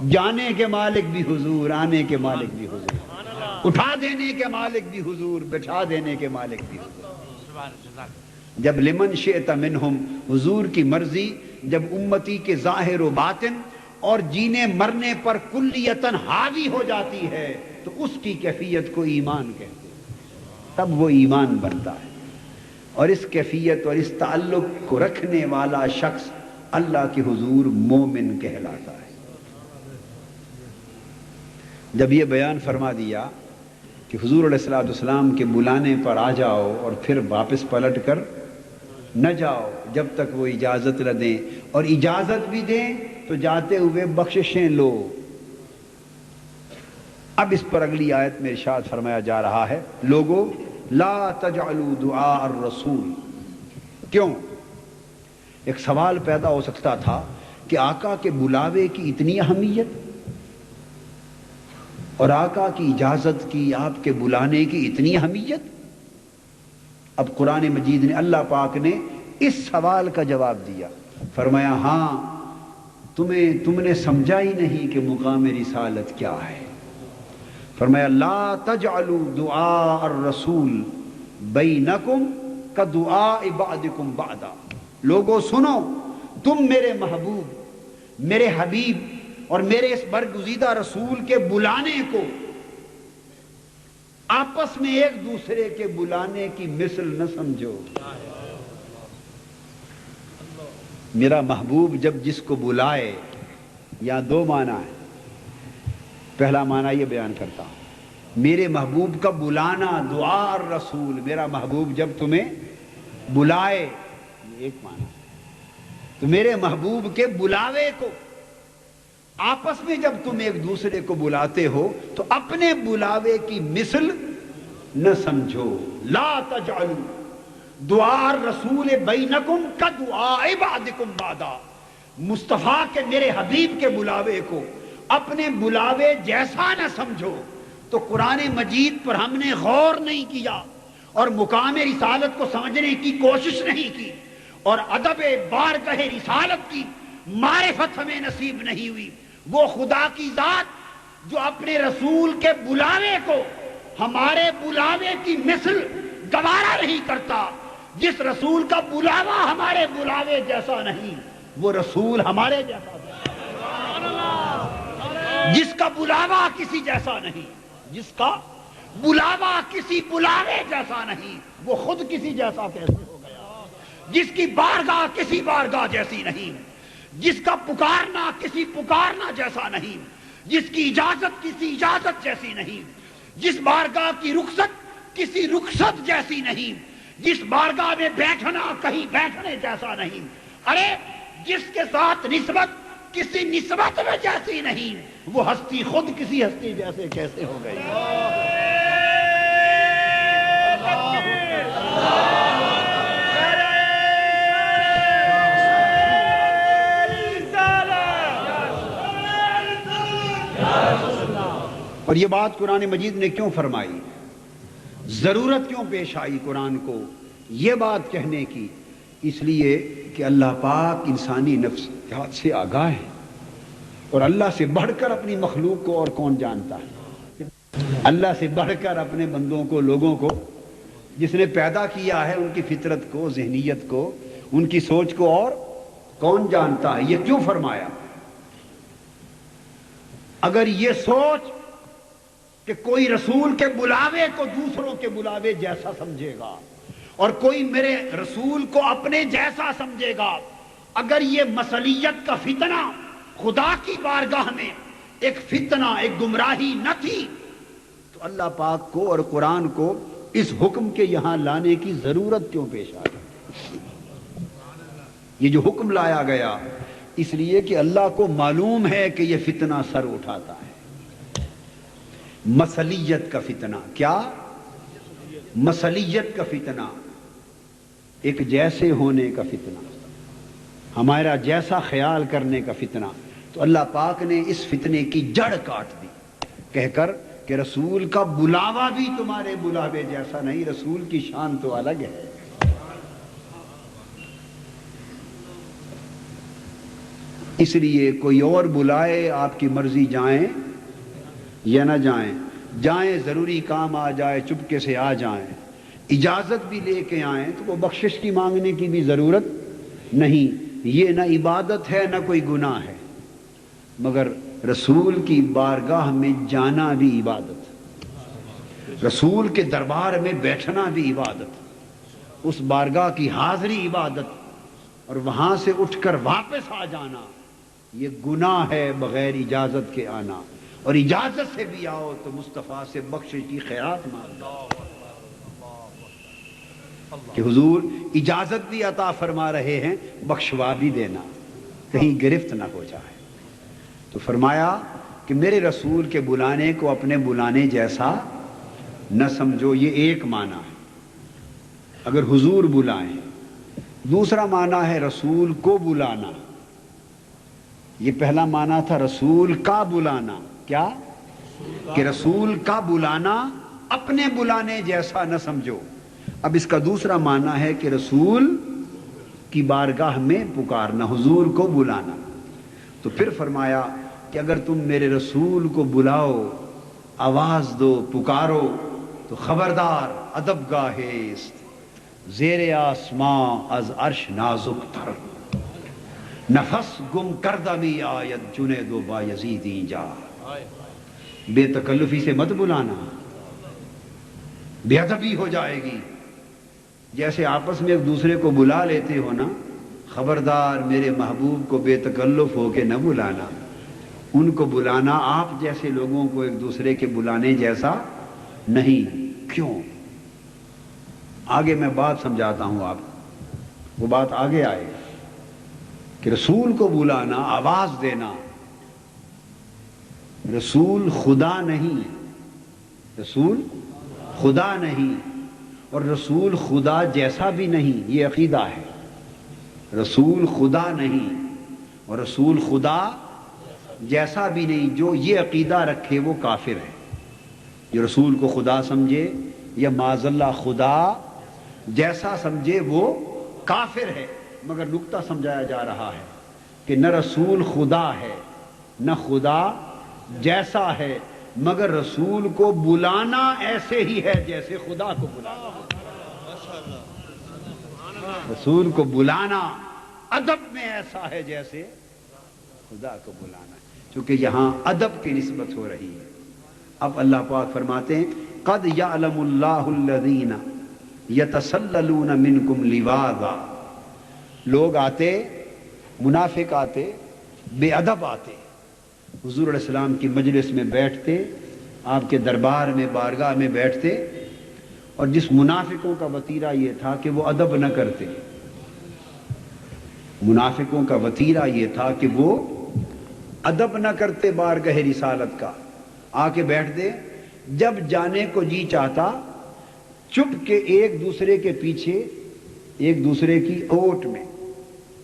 جانے کے مالک بھی حضور، آنے کے مالک بھی حضور، اٹھا دینے کے مالک بھی حضور، بٹھا دینے کے مالک بھی حضور۔ جب لمن شئت منہم، حضور کی مرضی جب امتی کے ظاہر و باطن اور جینے مرنے پر کلیتاً حاوی ہو جاتی ہے تو اس کی کیفیت کو ایمان کہتے ہیں، تب وہ ایمان بنتا ہے، اور اس کیفیت اور اس تعلق کو رکھنے والا شخص اللہ کے حضور مومن کہلاتا ہے۔ جب یہ بیان فرما دیا کہ حضور علیہ السلام کے بلانے پر آ جاؤ اور پھر واپس پلٹ کر نہ جاؤ جب تک وہ اجازت نہ دیں، اور اجازت بھی دیں تو جاتے ہوئے بخششیں لو۔ اب اس پر اگلی آیت میں ارشاد فرمایا جا رہا ہے لوگو لا تجعلوا دعاء الرسول، کیوں؟ ایک سوال پیدا ہو سکتا تھا کہ آقا کے بلاوے کی اتنی اہمیت اور آقا کی اجازت کی، آپ کے بلانے کی اتنی اہمیت؟ اب قرآن مجید نے، اللہ پاک نے اس سوال کا جواب دیا، فرمایا ہاں تم نے سمجھا ہی نہیں کہ مقام رسالت کیا ہے۔ فرمایا لا تجعلوا دعاء الرسول بینکم کدعاء بعضکم بعضا، لوگوں سنو، تم میرے محبوب، میرے حبیب اور میرے اس برگزیدہ رسول کے بلانے کو آپس میں ایک دوسرے کے بلانے کی مثل نہ سمجھو۔ میرا محبوب جب جس کو بلائے، یا دو معنی ہے. پہلا معنی یہ بیان کرتا ہوں، میرے محبوب کا بلانا، دعا الرسول، میرا محبوب جب تمہیں بلائے، یہ ایک معنی ہے. تو میرے محبوب کے بلاوے کو، آپس میں جب تم ایک دوسرے کو بلاتے ہو تو اپنے بلاوے کی مثل نہ سمجھو. لا تجعلوا دعاء الرسول بینکم کدعاء بعضکم بعضا. مصطفیٰ کے، میرے حبیب کے بلاوے کو اپنے بلاوے جیسا نہ سمجھو. تو قرآن مجید پر ہم نے غور نہیں کیا اور مقام رسالت کو سمجھنے کی کوشش نہیں کی، اور ادب بارگاہ رسالت کی معرفت ہمیں نصیب نہیں ہوئی. وہ خدا کی ذات جو اپنے رسول کے بلاوے کو ہمارے بلاوے کی مثل گوارا نہیں کرتا، جس رسول کا بلاوا ہمارے بلاوے جیسا نہیں، وہ رسول ہمارے جیسا نہیں. جس کا بلاوا کسی جیسا نہیں، جس کا بلاوا کسی بلاوے جیسا نہیں، وہ خود کسی جیسا کیسے ہو گیا؟ جس کی بارگاہ کسی بارگاہ جیسی نہیں، جس کا پکارنا کسی پکارنا جیسا نہیں، جس کی اجازت کسی اجازت جیسی نہیں، جس بارگاہ کی رخصت کسی رخصت جیسی نہیں، جس بارگاہ میں بیٹھنا کہیں بیٹھنے جیسا نہیں. ارے جس کے ساتھ نسبت کسی نسبت میں جیسی نہیں، وہ ہستی خود کسی ہستی جیسے کیسے ہو گئی؟ اور یہ بات قرآن مجید نے کیوں فرمائی؟ ضرورت کیوں پیش آئی قرآن کو یہ بات کہنے کی؟ اس لیے کہ اللہ پاک انسانی نفسیات سے آگاہ ہے، اور اللہ سے بڑھ کر اپنی مخلوق کو اور کون جانتا ہے؟ اللہ سے بڑھ کر اپنے بندوں کو، لوگوں کو، جس نے پیدا کیا ہے، ان کی فطرت کو، ذہنیت کو، ان کی سوچ کو اور کون جانتا ہے؟ یہ کیوں فرمایا؟ اگر یہ سوچ کہ کوئی رسول کے بلاوے کو دوسروں کے بلاوے جیسا سمجھے گا اور کوئی میرے رسول کو اپنے جیسا سمجھے گا، اگر یہ مسلیت کا فتنہ خدا کی بارگاہ میں ایک فتنہ، ایک گمراہی نہ تھی، تو اللہ پاک کو اور قرآن کو اس حکم کے یہاں لانے کی ضرورت کیوں پیش آئی؟ یہ جو حکم لایا گیا اس لیے کہ اللہ کو معلوم ہے کہ یہ فتنہ سر اٹھاتا ہے. مسلیت کا فتنہ. کیا؟ مسلیت کا فتنہ، ایک جیسے ہونے کا فتنہ، ہمارا جیسا خیال کرنے کا فتنہ. تو اللہ پاک نے اس فتنے کی جڑ کاٹ دی کہہ کر کہ رسول کا بلاوا بھی تمہارے بلاوے جیسا نہیں، رسول کی شان تو الگ ہے. اس لیے کوئی اور بلائے، آپ کی مرضی، جائیں یا نہ جائیں، جائیں ضروری کام آ جائے چپکے سے آ جائیں، اجازت بھی لے کے آئیں تو وہ بخشش کی مانگنے کی بھی ضرورت نہیں. یہ نہ عبادت ہے نہ کوئی گناہ ہے، مگر رسول کی بارگاہ میں جانا بھی عبادت، رسول کے دربار میں بیٹھنا بھی عبادت، اس بارگاہ کی حاضری عبادت، اور وہاں سے اٹھ کر واپس آ جانا یہ گناہ ہے بغیر اجازت کے آنا. اور اجازت سے بھی آؤ تو مصطفیٰ سے بخشش کی خیرات مانگو کہ حضور اجازت بھی عطا فرما رہے ہیں، بخشوا بھی دینا، کہیں گرفت نہ ہو جائے. تو فرمایا کہ میرے رسول کے بلانے کو اپنے بلانے جیسا نہ سمجھو. یہ ایک معنی ہے اگر حضور بلائیں. دوسرا معنی ہے رسول کو بلانا. یہ پہلا معنی تھا رسول کا بلانا. کیا؟ کہ رسول کا بلانا اپنے بلانے جیسا نہ سمجھو. اب اس کا دوسرا معنی ہے کہ رسول کی بارگاہ میں پکارنا، حضور کو بلانا. تو پھر فرمایا کہ اگر تم میرے رسول کو بلاؤ، آواز دو، پکارو، تو خبردار ادب گاہست زیر آسماں از عرش نازک تر، نفس گم کردہ می آید جنید و بایزیدی جا. بے تکلفی سے مت بلانا، بے ادبی ہو جائے گی. جیسے آپس میں ایک دوسرے کو بلا لیتے ہو نا، خبردار میرے محبوب کو بے تکلف ہو کے نہ بلانا، ان کو بلانا آپ جیسے لوگوں کو ایک دوسرے کے بلانے جیسا نہیں۔ کیوں؟ آگے میں بات سمجھاتا ہوں آپ کو، وہ بات آگے آئے کہ رسول کو بلانا، آواز دینا، رسول خدا نہیں، رسول خدا نہیں، اور رسول خدا جیسا بھی نہیں، یہ عقیدہ ہے۔ رسول خدا نہیں اور رسول خدا جیسا بھی نہیں، جو یہ عقیدہ رکھے وہ کافر ہے۔ جو رسول کو خدا سمجھے یا معاذ اللہ خدا جیسا سمجھے وہ کافر ہے۔ مگر نکتہ سمجھایا جا رہا ہے کہ نہ رسول خدا ہے نہ خدا جیسا ہے، مگر رسول کو بلانا ایسے ہی ہے جیسے خدا کو بلانا۔ رسول کو بلانا ادب میں ایسا ہے جیسے خدا کو بلانا، چونکہ یہاں ادب کی نسبت ہو رہی ہے۔ اب اللہ پاک فرماتے ہیں قد یعلم اللہ الذین یتسللون منکم لواذا، لوگ آتے، منافق آتے، بے ادب آتے، حضور علیہ السلام کی مجلس میں بیٹھتے، آپ کے دربار میں بارگاہ میں بیٹھتے، اور جس منافقوں کا وتیرہ یہ تھا کہ وہ ادب نہ کرتے، منافقوں کا وتیرہ یہ تھا کہ وہ ادب نہ کرتے بارگاہ رسالت کا، آ کے بیٹھتے، جب جانے کو جی چاہتا چھپ کے ایک دوسرے کے پیچھے، ایک دوسرے کی اوٹ میں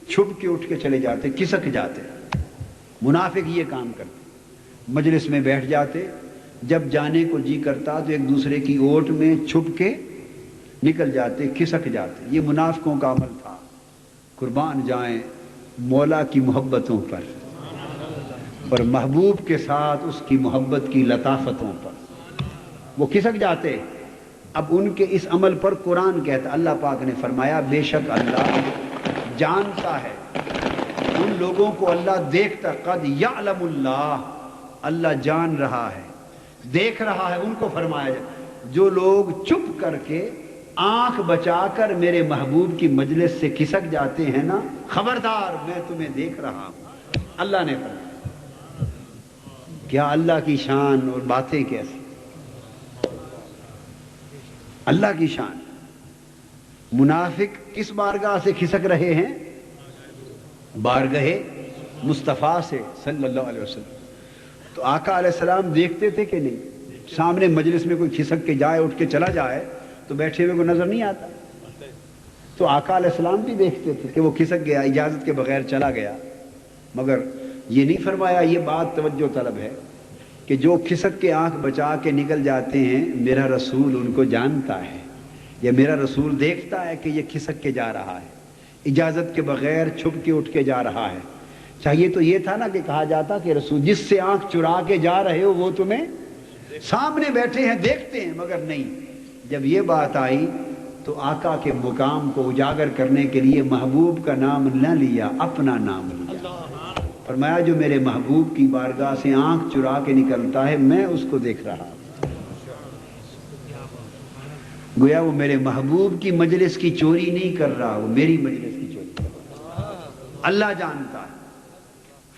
چھپ کے اٹھ کے چلے جاتے، کھسک جاتے۔ منافق یہ کام کرتے، مجلس میں بیٹھ جاتے، جب جانے کو جی کرتا تو ایک دوسرے کی اوٹ میں چھپ کے نکل جاتے، کھسک جاتے۔ یہ منافقوں کا عمل تھا۔ قربان جائیں مولا کی محبتوں پر اور محبوب کے ساتھ اس کی محبت کی لطافتوں پر، وہ کھسک جاتے۔ اب ان کے اس عمل پر قرآن کہتا، اللہ پاک نے فرمایا بے شک اللہ جانتا ہے ان لوگوں کو، اللہ دیکھتا، قد یعلم اللہ، اللہ جان رہا ہے، دیکھ رہا ہے۔ ان کو فرمایا جائے جو لوگ چپ کر کے آنکھ بچا کر میرے محبوب کی مجلس سے کھسک جاتے ہیں نا، خبردار میں تمہیں دیکھ رہا ہوں، اللہ نے فرمایا۔ کیا اللہ کی شان اور باتیں کیسی، اللہ کی شان۔ منافق کس بارگاہ سے کھسک رہے ہیں؟ بارگاہ مصطفیٰ سے صلی اللہ علیہ وسلم۔ تو آقا علیہ السلام دیکھتے تھے کہ نہیں؟ سامنے مجلس میں کوئی کھسک کے جائے، اٹھ کے چلا جائے تو بیٹھے ہوئے کو نظر نہیں آتا، تو آقا علیہ السلام بھی دیکھتے تھے کہ وہ کھسک گیا، اجازت کے بغیر چلا گیا۔ مگر یہ نہیں فرمایا، یہ بات توجہ طلب ہے کہ جو کھسک کے آنکھ بچا کے نکل جاتے ہیں، میرا رسول ان کو جانتا ہے، یا میرا رسول دیکھتا ہے کہ یہ کھسک کے جا رہا ہے، اجازت کے بغیر چھپ کے اٹھ کے جا رہا ہے۔ چاہیے تو یہ تھا نا کہ کہا جاتا کہ رسول جس سے آنکھ چرا کے جا رہے ہو وہ تمہیں سامنے بیٹھے ہیں، دیکھتے ہیں، مگر نہیں۔ جب یہ بات آئی تو آقا کے مقام کو اجاگر کرنے کے لیے محبوب کا نام نہ لیا، اپنا نام لیا۔ فرمایا جو میرے محبوب کی بارگاہ سے آنکھ چرا کے نکلتا ہے میں اس کو دیکھ رہا ہوں۔ گویا وہ میرے محبوب کی مجلس کی چوری نہیں کر رہا، وہ میری مجلس کی چوری کر رہا۔ اللہ جانتا ہے۔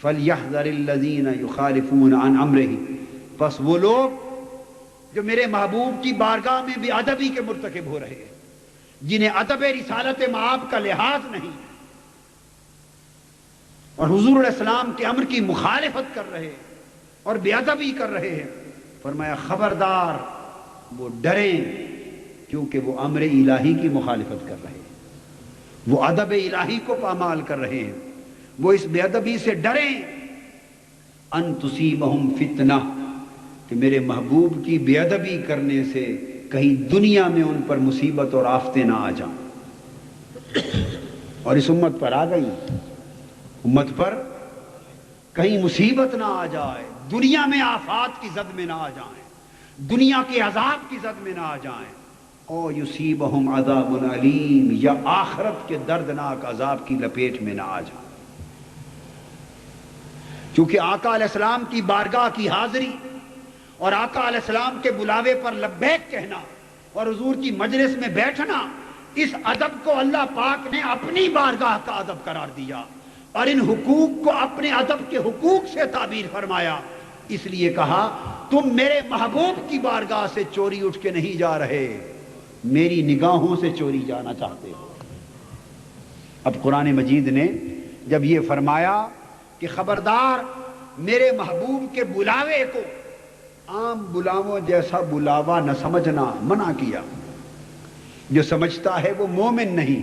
فَلْيَحْذَرِ الَّذِينَ يُخَالِفُونَ عَنْ أَمْرِهِ، پس وہ لوگ جو میرے محبوب کی بارگاہ میں بے ادبی کے مرتکب ہو رہے ہیں، جنہیں ادب رسالت مآب کا لحاظ نہیں اور حضور علیہ السلام کے امر کی مخالفت کر رہے ہیں اور بے ادبی کر رہے ہیں، فرمایا خبردار وہ ڈریں، کیونکہ وہ امر الہی کی مخالفت کر رہے ہیں، وہ ادب الہی کو پامال کر رہے ہیں۔ وہ اس بے ادبی سے ڈریں ان تصیبہم فتنہ، کہ میرے محبوب کی بے ادبی کرنے سے کہیں دنیا میں ان پر مصیبت اور آفتیں نہ آ جائیں۔ اور اس امت پر آ گئی، امت پر کہیں مصیبت نہ آ جائے، دنیا میں آفات کی زد میں نہ آ جائیں، دنیا کے عذاب کی زد میں نہ آ جائیں، او یصیبہم عذاب علیم، یا آخرت کے دردناک عذاب کی لپیٹ میں نہ آ جائیں۔ چونکہ آقا علیہ السلام کی بارگاہ کی حاضری اور آقا علیہ السلام کے بلاوے پر لبیک کہنا اور حضور کی مجلس میں بیٹھنا اس ادب کو اللہ پاک نے اپنی بارگاہ کا ادب قرار دیا اور ان حقوق کو اپنے ادب کے حقوق سے تعبیر فرمایا. اس لیے کہا تم میرے محبوب کی بارگاہ سے چوری اٹھ کے نہیں جا رہے، میری نگاہوں سے چوری جانا چاہتے ہو. اب قرآن مجید نے جب یہ فرمایا کہ خبردار میرے محبوب کے بلاوے کو عام بلاووں جیسا بلاوا نہ سمجھنا، منع کیا. جو سمجھتا ہے وہ مومن نہیں.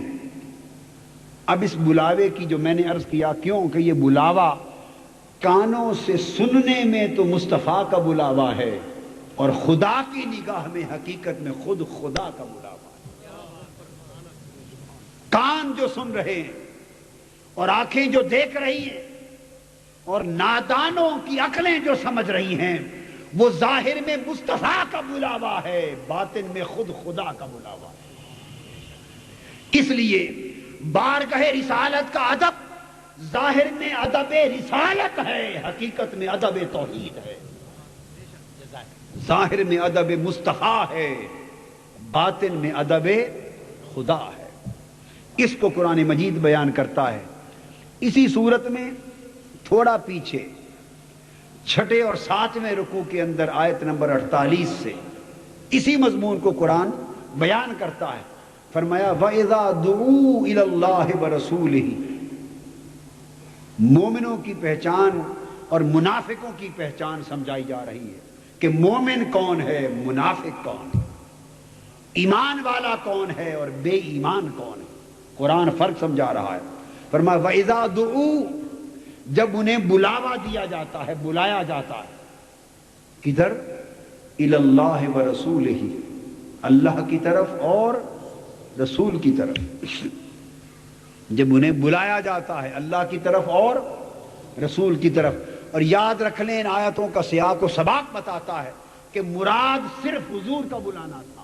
اب اس بلاوے کی جو میں نے عرض کیا کیوں کہ یہ بلاوا کانوں سے سننے میں تو مصطفیٰ کا بلاوا ہے اور خدا کی نگاہ میں حقیقت میں خود خدا کا بلاوا ہے. کان جو سن رہے ہیں اور آنکھیں جو دیکھ رہی ہیں اور نادانوں کی عقلیں جو سمجھ رہی ہیں وہ ظاہر میں مصطفیٰ کا بلاوا ہے، باطن میں خود خدا کا بلاوا ہے. اس لیے بارگاہ رسالت کا ادب ظاہر میں ادب رسالت ہے، حقیقت میں ادب توحید ہے. ظاہر میں ادب مصطفیٰ ہے، باطن میں ادب خدا ہے. اس کو قرآن مجید بیان کرتا ہے. اسی صورت میں تھوڑا پیچھے 6 اور 7ویں رکوع کے اندر آیت نمبر 48 سے اسی مضمون کو قرآن بیان کرتا ہے. فرمایا وَإِذَا دُعُوا إِلَى اللَّهِ وَرَسُولِهِ. مومنوں کی پہچان اور منافقوں کی پہچان سمجھائی جا رہی ہے کہ مومن کون ہے، منافق کون ہے، ایمان والا کون ہے اور بے ایمان کون ہے. قرآن فرق سمجھا رہا ہے. فرمایا وَإِذَا دُعُوا، جب انہیں بلاوا دیا جاتا ہے، بلایا جاتا ہے کدھر؟ إِلَى اللَّهِ وَرَسُولِهِ، اللہ کی طرف اور رسول کی طرف. جب انہیں بلایا جاتا ہے اللہ کی طرف اور رسول کی طرف. اور یاد رکھ لیں ان آیتوں کا سیاق و سباق بتاتا ہے کہ مراد صرف حضور کا بلانا تھا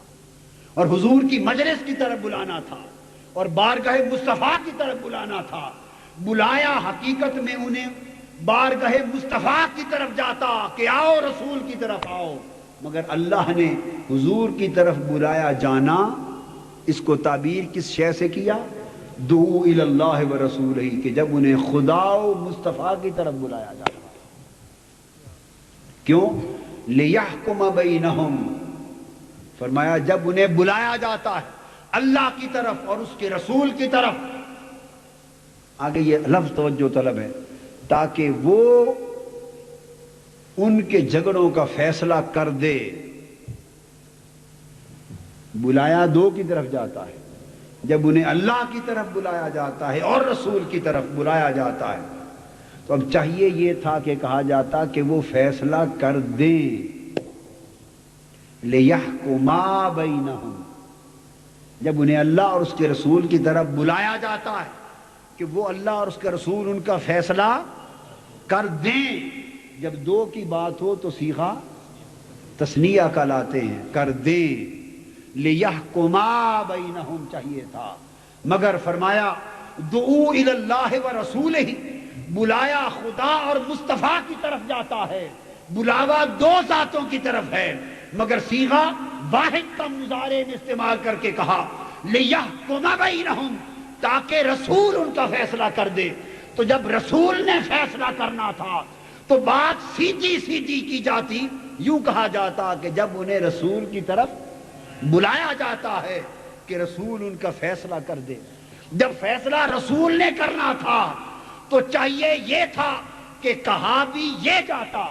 اور حضور کی مجلس کی طرف بلانا تھا اور بارگاہ مصطفیٰ کی طرف بلانا تھا. بلایا حقیقت میں انہیں بارگاہ مصطفیٰ کی طرف جاتا کہ آؤ رسول کی طرف آؤ، مگر اللہ نے حضور کی طرف بلایا جانا اس کو تعبیر کس شے سے کیا؟ دعو الی اللہ ورسولہ، کہ جب انہیں خدا و مصطفیٰ کی طرف بلایا جاتا ہے. کیوں؟ لیحکم بینہم. فرمایا جب انہیں بلایا جاتا ہے اللہ کی طرف اور اس کے رسول کی طرف. آگے یہ لفظ توجہ طلب ہے، تاکہ وہ ان کے جھگڑوں کا فیصلہ کر دے. بلایا دو کی طرف جاتا ہے، جب انہیں اللہ کی طرف بلایا جاتا ہے اور رسول کی طرف بلایا جاتا ہے تو اب چاہیے یہ تھا کہ کہا جاتا کہ وہ فیصلہ کر دیں. لِيَحْكُمَا بَيْنَهُمْ. جب انہیں اللہ اور اس کے رسول کی طرف بلایا جاتا ہے کہ وہ اللہ اور اس کے رسول ان کا فیصلہ کر دیں. جب دو کی بات ہو تو صیغہ تثنیہ کا لاتے ہیں، کر دیں. لِيَحْكُمَا بَيْنَهُمْ چاہیے تھا، مگر فرمایا دعو الی اللہ ورسولہ، بلایا خدا اور مصطفیٰ کی طرف جاتا ہے. بلاوا دو ذاتوں کی طرف ہے مگر صیغہ واحد کا مضارع میں استعمال کر کے کہا لِيَحْكُمَ بَيْنَهُمْ، تاکہ رسول ان کا فیصلہ کر دے. تو جب رسول نے فیصلہ کرنا تھا تو بات سیدھی سیدھی کی جاتی، یوں کہا جاتا کہ جب انہیں رسول کی طرف بلایا جاتا ہے کہ رسول ان کا فیصلہ کر دے. جب فیصلہ رسول نے کرنا تھا تو چاہیے یہ تھا کہ کہا بھی یہ جاتا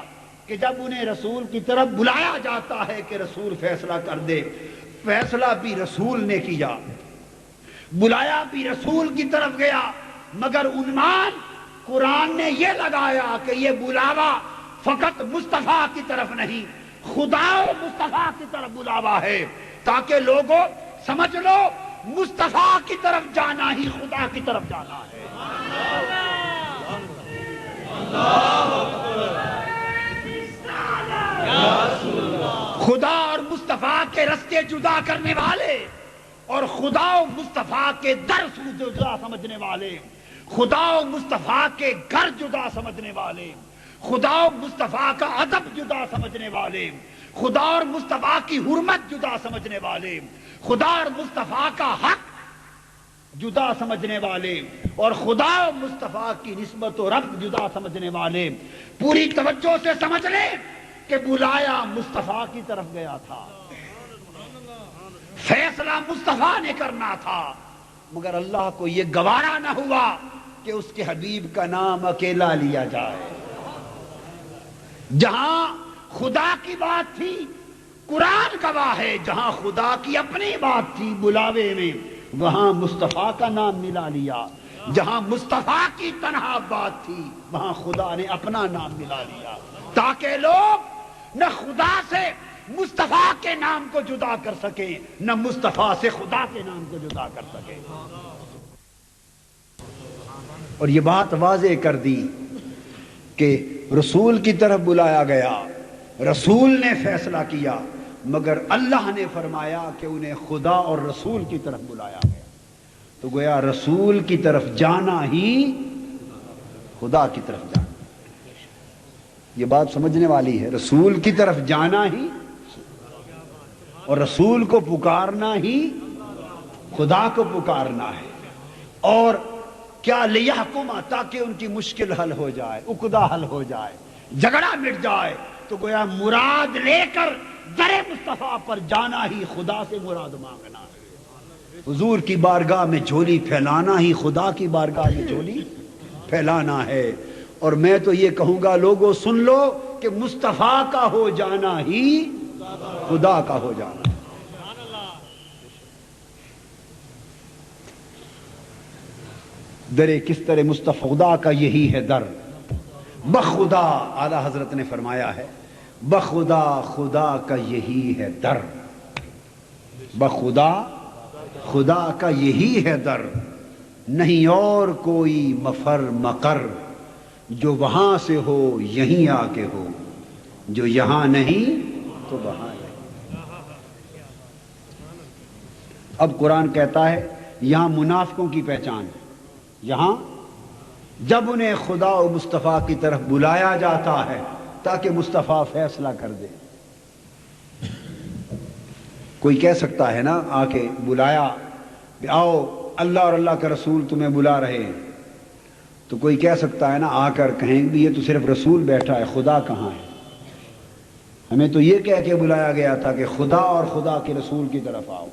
کہ جب انہیں رسول کی طرف بلایا جاتا ہے کہ رسول فیصلہ کر دے. فیصلہ بھی رسول نے کیا، بلایا بھی رسول کی طرف گیا، مگر عنوان قرآن نے یہ لگایا کہ یہ بلاوا فقط مصطفیٰ کی طرف نہیں، خدا و مصطفیٰ کی طرف بلاوا ہے، تاکہ لوگوں سمجھ لو مصطفیٰ کی طرف جانا ہی خدا کی طرف جانا ہے. خدا اور مصطفیٰ کے رستے جدا کرنے والے اور خدا و مصطفیٰ کے درس جدا سمجھنے والے، خدا و مصطفیٰ کے گھر جدا سمجھنے والے، خدا و مصطفیٰ کا ادب جدا سمجھنے والے، خدا اور مصطفیٰ کی حرمت جدا سمجھنے والے، خدا اور مصطفیٰ کا حق جدا سمجھنے والے اور خدا و مصطفیٰ کی نسبت و ربط جدا سمجھنے والے پوری توجہ سے سمجھ لیں کہ بلایا مصطفیٰ کی طرف گیا تھا، فیصلہ مصطفیٰ نے کرنا تھا، مگر اللہ کو یہ گوارا نہ ہوا کہ اس کے حبیب کا نام اکیلا لیا جائے۔ جہاں خدا کی بات تھی قرآن گواہ ہے، جہاں خدا کی اپنی بات تھی بلاوے میں وہاں مصطفیٰ کا نام ملا لیا، جہاں مصطفیٰ کی تنہا بات تھی وہاں خدا نے اپنا نام ملا لیا، تاکہ لوگ نہ خدا سے مصطفیٰ کے نام کو جدا کر سکیں نہ مصطفیٰ سے خدا کے نام کو جدا کر سکیں۔ اور یہ بات واضح کر دی کہ رسول کی طرف بلایا گیا، رسول نے فیصلہ کیا، مگر اللہ نے فرمایا کہ انہیں خدا اور رسول کی طرف بلایا گیا، تو گویا رسول کی طرف جانا ہی خدا کی طرف جانا۔ یہ بات سمجھنے والی ہے، رسول کی طرف جانا ہی اور رسول کو پکارنا ہی خدا کو پکارنا ہے۔ اور کیا لیحکم، تاکہ ان کی مشکل حل ہو جائے، عقدہ حل ہو جائے، جھگڑا مٹ جائے، تو گویا مراد لے کر در مصطفیٰ پر جانا ہی خدا سے مراد مانگنا ہے۔ حضور کی بارگاہ میں جھولی پھیلانا ہی خدا کی بارگاہ میں جھولی پھیلانا ہے۔ اور میں تو یہ کہوں گا لوگوں سن لو کہ مصطفیٰ کا ہو جانا ہی خدا کا ہو جانا ہے۔ در کس طرح مصطفیٰ خدا کا یہی ہے در، بخدا اعلیٰ حضرت نے فرمایا ہے بخدا خدا کا یہی ہے در، بخدا خدا کا یہی ہے در، نہیں اور کوئی مفر مقر، جو وہاں سے ہو یہیں آ کے ہو، جو یہاں نہیں تو وہاں نہیں۔ اب قرآن کہتا ہے یہاں منافقوں کی پہچان، یہاں جب انہیں خدا و مصطفیٰ کی طرف بلایا جاتا ہے تاکہ مصطفیٰ فیصلہ کر دے۔ کوئی کہہ سکتا ہے نا آ کے بلایا کہ آؤ اللہ اور اللہ کا رسول تمہیں بلا رہے ہیں، تو کوئی کہہ سکتا ہے نا آ کر کہیں بھی یہ تو صرف رسول بیٹھا ہے، خدا کہاں ہے؟ ہمیں تو یہ کہہ کے بلایا گیا تھا کہ خدا اور خدا کے رسول کی طرف آؤ،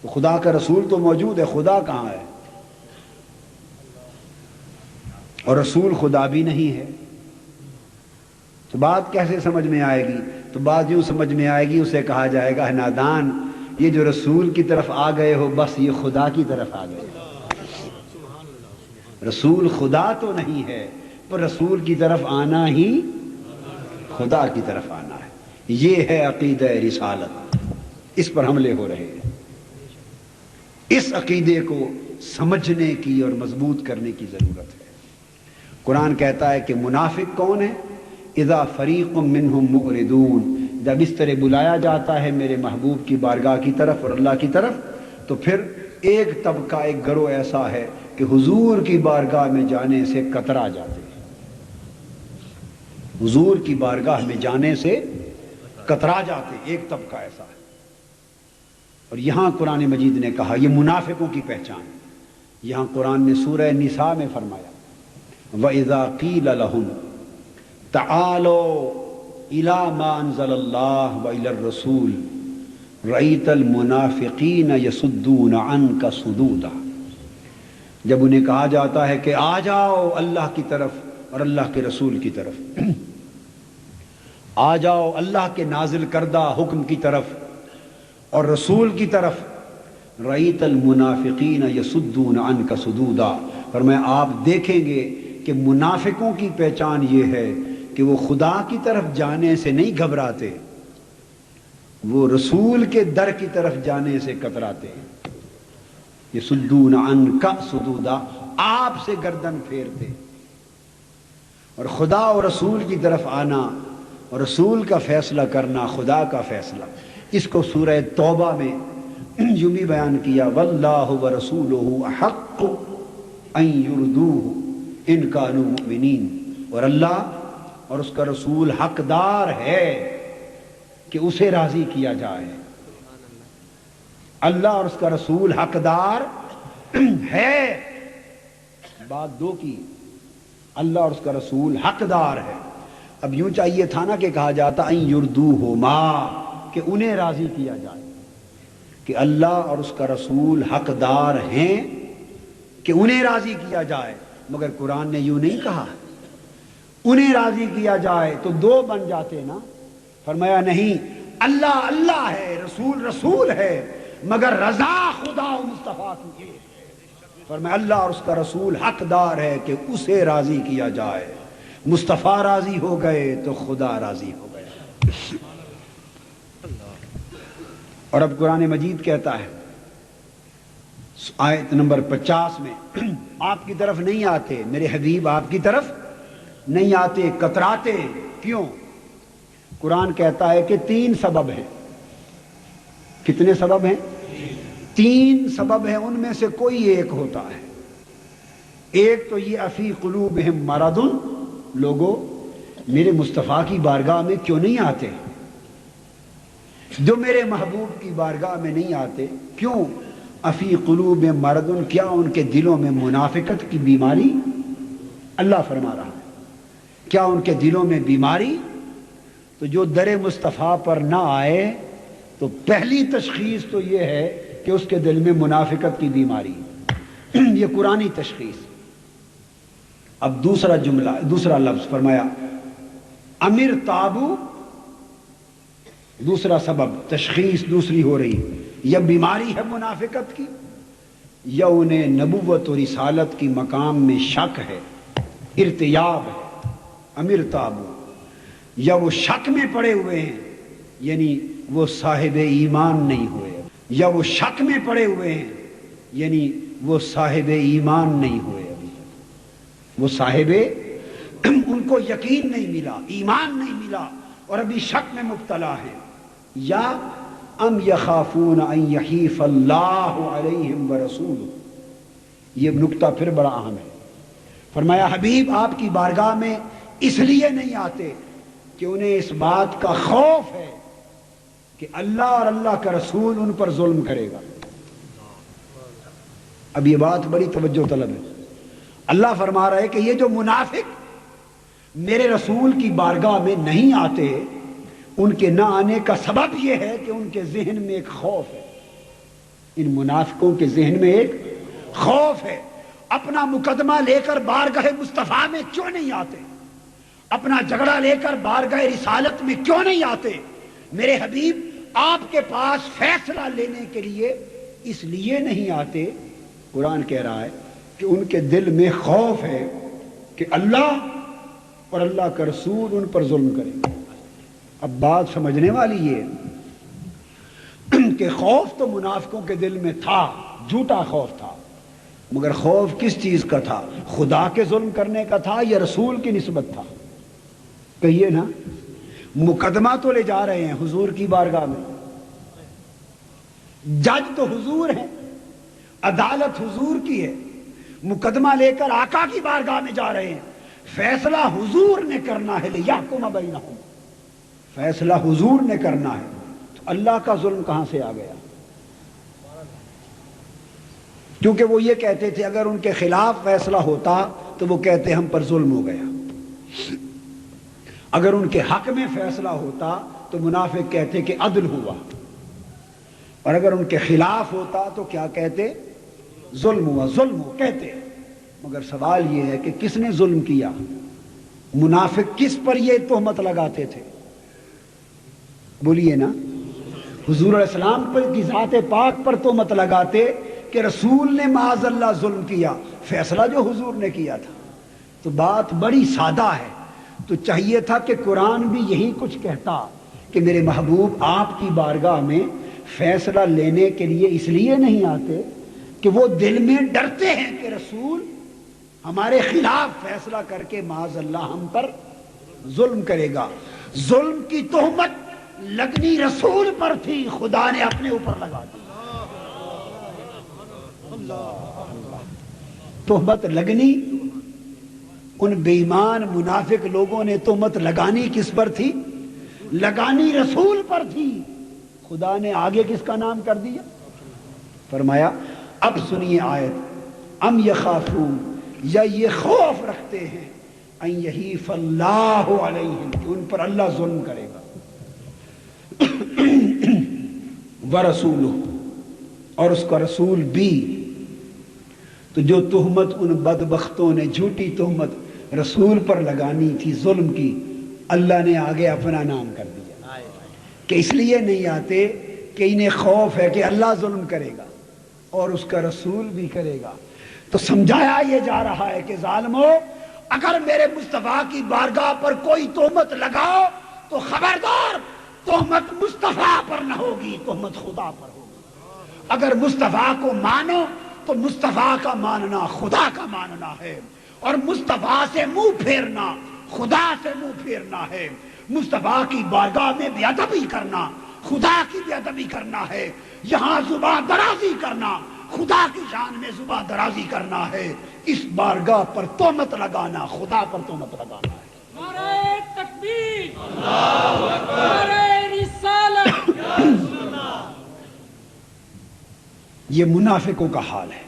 تو خدا کا رسول تو موجود ہے، خدا کہاں ہے؟ اور رسول خدا بھی نہیں ہے، تو بات کیسے سمجھ میں آئے گی؟ تو بات یوں سمجھ میں آئے گی، اسے کہا جائے گا نادان، یہ جو رسول کی طرف آ گئے ہو بس یہ خدا کی طرف آ گئے، رسول خدا تو نہیں ہے، پر رسول کی طرف آنا ہی خدا کی طرف آنا ہے۔ یہ ہے عقیدہ رسالت، اس پر حملے ہو رہے ہیں۔ اس عقیدے کو سمجھنے کی اور مضبوط کرنے کی ضرورت ہے۔ قرآن کہتا ہے کہ منافق کون ہے؟ اذا فریق منہم معرضون، جب اس طرح بلایا جاتا ہے میرے محبوب کی بارگاہ کی طرف اور اللہ کی طرف، تو پھر ایک طبقہ، ایک گروہ ایسا ہے کہ حضور کی بارگاہ میں جانے سے کترا جاتے ہیں، حضور کی بارگاہ میں جانے سے کترا جاتے، ایک طبقہ ایسا ہے۔ اور یہاں قرآن مجید نے کہا یہ منافقوں کی پہچان، یہاں قرآن نے سورہ نساء میں فرمایا وَإِذَا قِيلَ لَهُمْ تَعَالَوْا إِلَى مَا أَنزَلَ اللَّهُ وَإِلَى الرَّسُولِ رَأَيْتَ الْمُنَافِقِينَ يَصُدُّونَ عَنْكَ صُدُودًا، جب انہیں کہا جاتا ہے کہ آ جاؤ اللہ کی طرف اور اللہ کے رسول کی طرف، آ جاؤ اللہ کے نازل کردہ حکم کی طرف اور رسول کی طرف، رَأَيْتَ الْمُنَافِقِينَ يَصُدُّونَ عَنْكَ صُدُودًا، اور میں آپ دیکھیں گے کہ منافقوں کی پہچان یہ ہے کہ وہ خدا کی طرف جانے سے نہیں گھبراتے، وہ رسول کے در کی طرف جانے سے کتراتے ہیں۔ یصدون عنک صدودا، آپ سے گردن پھیرتے، اور خدا اور رسول کی طرف آنا اور رسول کا فیصلہ کرنا خدا کا فیصلہ۔ اس کو سورہ توبہ میں یوں بھی بیان کیا واللہ ورسولہ احق ان یردوہ ان کانوا مؤمنین، اور اللہ اور اس کا رسول حقدار ہے کہ اسے راضی کیا جائے، اللہ اور اس کا رسول حقدار ہے بات دو کی، اللہ اور اس کا رسول حقدار ہے۔ اب یوں چاہیے تھا نا کہ کہا جاتا ان یردوہما، کہ انہیں راضی کیا جائے، کہ اللہ اور اس کا رسول حقدار ہیں کہ انہیں راضی کیا جائے، مگر قرآن نے یوں نہیں کہا انہیں راضی کیا جائے تو دو بن جاتے نا۔ فرمایا نہیں، اللہ اللہ ہے، رسول رسول ہے، مگر رضا خدا و مصطفیٰ کی ہے۔ فرمایا اللہ اور اس کا رسول حقدار ہے کہ اسے راضی کیا جائے، مصطفیٰ راضی ہو گئے تو خدا راضی ہو گیا۔ اور اب قرآن مجید کہتا ہے آیت نمبر 50 میں، آپ کی طرف نہیں آتے میرے حبیب، آپ کی طرف نہیں آتے، کتراتے کیوں؟ قرآن کہتا ہے کہ 3 سبب ہیں۔ کتنے سبب ہیں؟ 3 سبب ہیں، ان میں سے کوئی ایک ہوتا ہے۔ ایک تو یہ افی قلوبہم مرض، لوگوں میرے مصطفیٰ کی بارگاہ میں کیوں نہیں آتے؟ جو میرے محبوب کی بارگاہ میں نہیں آتے کیوں؟ افی قلوب مرض، کیا ان کے دلوں میں منافقت کی بیماری؟ اللہ فرما رہا ہے کیا ان کے دلوں میں بیماری؟ تو جو در مصطفیٰ پر نہ آئے تو پہلی تشخیص تو یہ ہے کہ اس کے دل میں منافقت کی بیماری، یہ قرآنی تشخیص۔ اب دوسرا جملہ، دوسرا لفظ فرمایا امر تابو، دوسرا سبب، تشخیص دوسری ہو رہی، یا بیماری ہے منافقت کی، یا انہیں نبوت و رسالت کی مقام میں شک ہے، ارتیاب ہے۔ امر تابو، یا وہ شک میں پڑے ہوئے ہیں، یعنی وہ صاحب ایمان نہیں ہوئے، یا وہ شک میں پڑے ہوئے ہیں یعنی وہ صاحب ایمان نہیں ہوئے، ابھی وہ صاحب ان کو یقین نہیں ملا، ایمان نہیں ملا، اور ابھی شک میں مبتلا ہے۔ یا ام یخافون ان یحیف اللہ علیہم ورسولہ، یہ نکتہ پھر بڑا اہم ہے۔ فرمایا حبیب آپ کی بارگاہ میں اس لیے نہیں آتے کہ انہیں اس بات کا خوف ہے کہ اللہ اور اللہ کا رسول ان پر ظلم کرے گا۔ اب یہ بات بڑی توجہ طلب ہے۔ اللہ فرما رہا ہے کہ یہ جو منافق میرے رسول کی بارگاہ میں نہیں آتے، ان کے نہ آنے کا سبب یہ ہے کہ ان کے ذہن میں ایک خوف ہے، ان منافقوں کے ذہن میں ایک خوف ہے۔ اپنا مقدمہ لے کر بارگاہ مصطفیٰ میں کیوں نہیں آتے؟ اپنا جھگڑا لے کر بارگاہ رسالت میں کیوں نہیں آتے؟ میرے حبیب آپ کے پاس فیصلہ لینے کے لیے اس لیے نہیں آتے، قرآن کہہ رہا ہے کہ ان کے دل میں خوف ہے کہ اللہ اور اللہ کا رسول ان پر ظلم کریں گے۔ اب بات سمجھنے والی یہ کہ خوف تو منافقوں کے دل میں تھا، جھوٹا خوف تھا، مگر خوف کس چیز کا تھا؟ خدا کے ظلم کرنے کا تھا یا رسول کی نسبت تھا؟ کہیے نا، مقدمہ تو لے جا رہے ہیں حضور کی بارگاہ میں، جج تو حضور ہے، عدالت حضور کی ہے، مقدمہ لے کر آقا کی بارگاہ میں جا رہے ہیں، فیصلہ حضور نے کرنا ہے، لیحکم بینہم، فیصلہ حضور نے کرنا ہے، تو اللہ کا ظلم کہاں سے آ گیا؟ کیونکہ وہ یہ کہتے تھے اگر ان کے خلاف فیصلہ ہوتا تو وہ کہتے ہم پر ظلم ہو گیا، اگر ان کے حق میں فیصلہ ہوتا تو منافق کہتے کہ عدل ہوا، اور اگر ان کے خلاف ہوتا تو کیا کہتے؟ ظلم ہوا، ظلم ہو کہتے۔ مگر سوال یہ ہے کہ کس نے ظلم کیا؟ منافق کس پر یہ تہمت لگاتے تھے؟ بولیے نا، حضور علیہ السلام پر کی ذات پاک پر تہمت لگاتے کہ رسول نے معاذ اللہ ظلم کیا، فیصلہ جو حضور نے کیا تھا۔ تو بات بڑی سادہ ہے، تو چاہیے تھا کہ قرآن بھی یہی کچھ کہتا کہ میرے محبوب آپ کی بارگاہ میں فیصلہ لینے کے لیے اس لیے نہیں آتے کہ وہ دل میں ڈرتے ہیں کہ رسول ہمارے خلاف فیصلہ کر کے معاذ اللہ ہم پر ظلم کرے گا۔ ظلم کی تہمت لگنی رسول پر تھی، خدا نے اپنے اوپر لگا دی۔ تہمت لگنی ان بے ایمان منافق لوگوں نے تہمت لگانی کس پر تھی؟ لگانی رسول پر تھی، خدا نے آگے کس کا نام کر دیا؟ فرمایا اب سنیے آیت، ام یخافون، یا یہ خوف رکھتے ہیں، ان یحیف اللہ علیہم، کہ ان پر اللہ ظلم کرے گا، ورسولہ، اور اس کا رسول بھی۔ تو جو تہمت ان بدبختوں نے، جھوٹی تہمت رسول پر لگانی تھی ظلم کی، اللہ نے آگے اپنا نام کر دیا کہ اس لیے نہیں آتے کہ انہیں خوف ہے کہ اللہ ظلم کرے گا اور اس کا رسول بھی کرے گا۔ تو سمجھایا یہ جا رہا ہے کہ ظالمو، اگر میرے مصطفیٰ کی بارگاہ پر کوئی تہمت لگاؤ تو خبردار تہمت مصطفیٰ پر نہ ہوگی، تہمت خدا پر ہوگی۔ اگر مصطفیٰ کو مانو تو مصطفیٰ کا ماننا خدا کا ماننا ہے، اور مصطفیٰ سے منہ پھیرنا خدا سے منہ پھیرنا ہے۔ مصطفیٰ کی بارگاہ میں بے ادبی کرنا خدا کی بے ادبی کرنا ہے، یہاں زبان درازی کرنا خدا کی شان میں زبان درازی کرنا ہے، اس بارگاہ پر تہمت لگانا خدا پر تہمت لگانا ہے۔ نعرہ تکبیر، اللہ اکبر، نعرہ رسالت، یہ منافقوں کا حال ہے۔